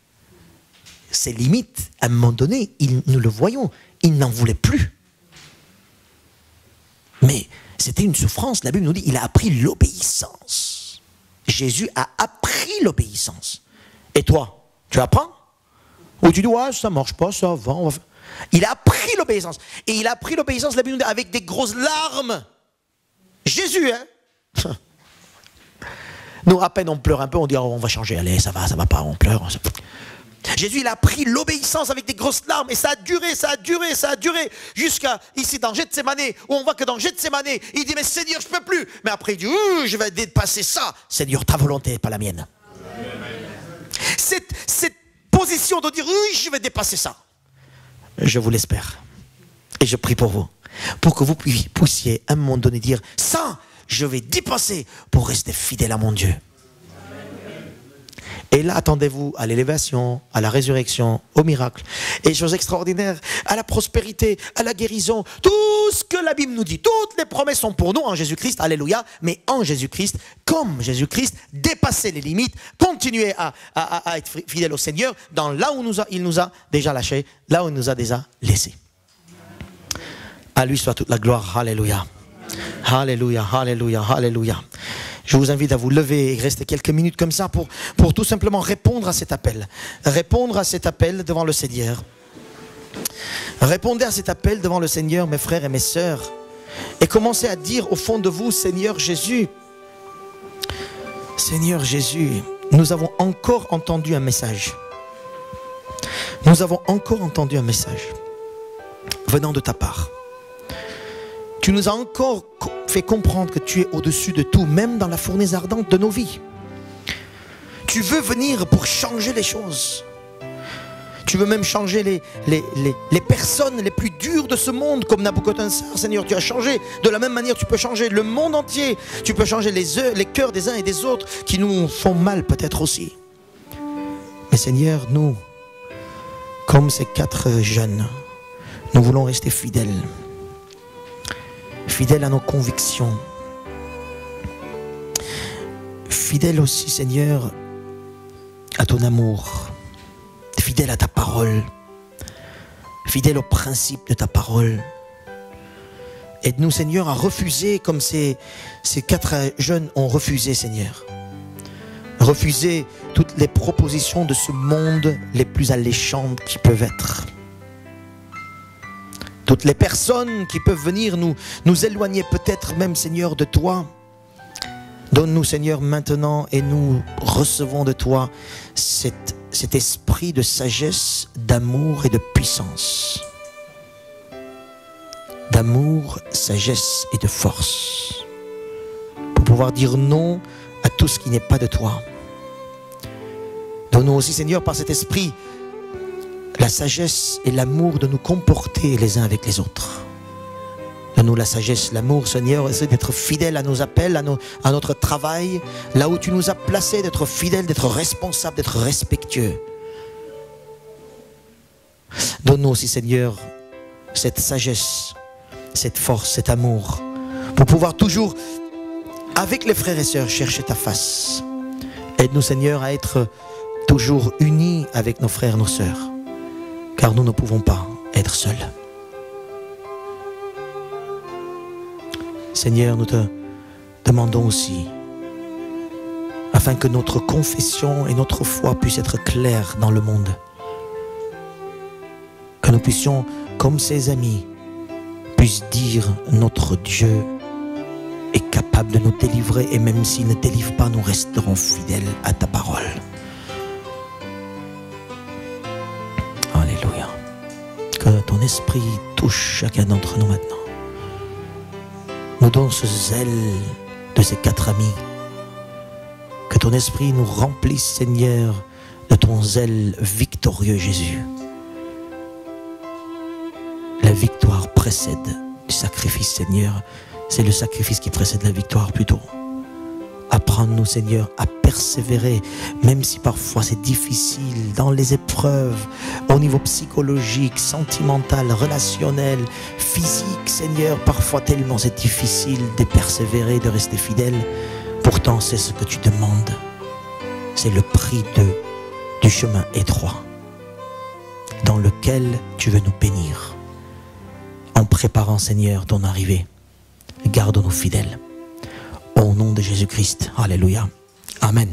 ses limites, à un moment donné, nous le voyons, il n'en voulait plus. Mais c'était une souffrance. La Bible nous dit, il a appris l'obéissance. Jésus a appris l'obéissance. Et toi, tu apprends? Ou tu dis, ouais, ça ne marche pas, ça va. Il a appris l'obéissance. Et il a appris l'obéissance, la Bible nous dit, avec des grosses larmes. Jésus, hein? Nous, à peine on pleure un peu, on dit, oh, on va changer, allez, ça va pas, on pleure. Jésus, il a pris l'obéissance avec des grosses larmes, et ça a duré, jusqu'à ici dans Gethsémane, où on voit que dans Gethsémane, il dit, mais Seigneur, je ne peux plus. Mais après, il dit, je vais dépasser ça. Seigneur, ta volonté, pas la mienne. Cette position de dire, oui, je vais dépasser ça. Je vous l'espère. Et je prie pour vous, pour que vous puissiez à un moment donné dire, ça, je vais dépasser pour rester fidèle à mon Dieu. Et là, attendez-vous à l'élévation, à la résurrection, au miracle, et choses extraordinaires, à la prospérité, à la guérison, tout ce que la Bible nous dit, toutes les promesses sont pour nous en Jésus-Christ, alléluia, mais en Jésus-Christ, comme Jésus-Christ, dépasser les limites, continuer à être fidèle au Seigneur, dans là où il nous a déjà lâchés, là où il nous a déjà laissés. À lui soit toute la gloire, alléluia. Alléluia, alléluia, alléluia. Je vous invite à vous lever et rester quelques minutes comme ça pour tout simplement répondre à cet appel. Répondre à cet appel devant le Seigneur. Répondez à cet appel devant le Seigneur, mes frères et mes sœurs. Et commencez à dire au fond de vous, Seigneur Jésus, nous avons encore entendu un message. Nous avons encore entendu un message venant de ta part. Tu nous as encore fait comprendre que tu es au-dessus de tout, même dans la fournaise ardente de nos vies. Tu veux venir pour changer les choses. Tu veux même changer les personnes les plus dures de ce monde, comme Nabucodonosor. Seigneur, tu as changé. De la même manière, tu peux changer le monde entier. Tu peux changer les cœurs des uns et des autres qui nous font mal peut-être aussi. Mais Seigneur, nous, comme ces 4 jeunes, nous voulons rester fidèles. Fidèle à nos convictions, fidèle aussi, Seigneur, à ton amour, fidèle à ta parole, fidèle aux principes de ta parole. Aide-nous, Seigneur, à refuser comme ces 4 jeunes ont refusé, Seigneur. Refuser toutes les propositions de ce monde les plus alléchantes qui peuvent être. Toutes les personnes qui peuvent venir nous éloigner peut-être même, Seigneur, de toi. Donne-nous, Seigneur, maintenant, et nous recevons de toi cet esprit de sagesse, d'amour et de puissance. D'amour, sagesse et de force. Pour pouvoir dire non à tout ce qui n'est pas de toi. Donne-nous aussi, Seigneur, par cet esprit, la sagesse et l'amour de nous comporter les uns avec les autres. Donne-nous la sagesse, l'amour, Seigneur, c'est d'être fidèle à nos appels, à notre travail, là où tu nous as placés, d'être fidèle, d'être responsable, d'être respectueux. Donne-nous aussi, Seigneur, cette sagesse, cette force, cet amour, pour pouvoir toujours, avec les frères et sœurs, chercher ta face. Aide-nous, Seigneur, à être toujours unis avec nos frères et nos sœurs. Car nous ne pouvons pas être seuls. Seigneur, nous te demandons aussi, afin que notre confession et notre foi puissent être claires dans le monde, que nous puissions, comme ses amis, puissent dire notre Dieu est capable de nous délivrer, et même s'il ne délivre pas, nous resterons fidèles à ta parole. Alléluia. Que ton esprit touche chacun d'entre nous maintenant. Nous donne ce zèle de ces 4 amis. Que ton esprit nous remplisse, Seigneur, de ton zèle victorieux, Jésus. La victoire précède du sacrifice, Seigneur. C'est le sacrifice qui précède la victoire plutôt. Apprends-nous, Seigneur, à persévérer, même si parfois c'est difficile, dans les épreuves, au niveau psychologique, sentimental, relationnel, physique, Seigneur. Parfois tellement c'est difficile de persévérer, de rester fidèle. Pourtant, c'est ce que tu demandes. C'est le prix du chemin étroit dans lequel tu veux nous bénir, en préparant, Seigneur, ton arrivée. garde-nous fidèles. Au nom de Jésus-Christ. Alléluia. Amen.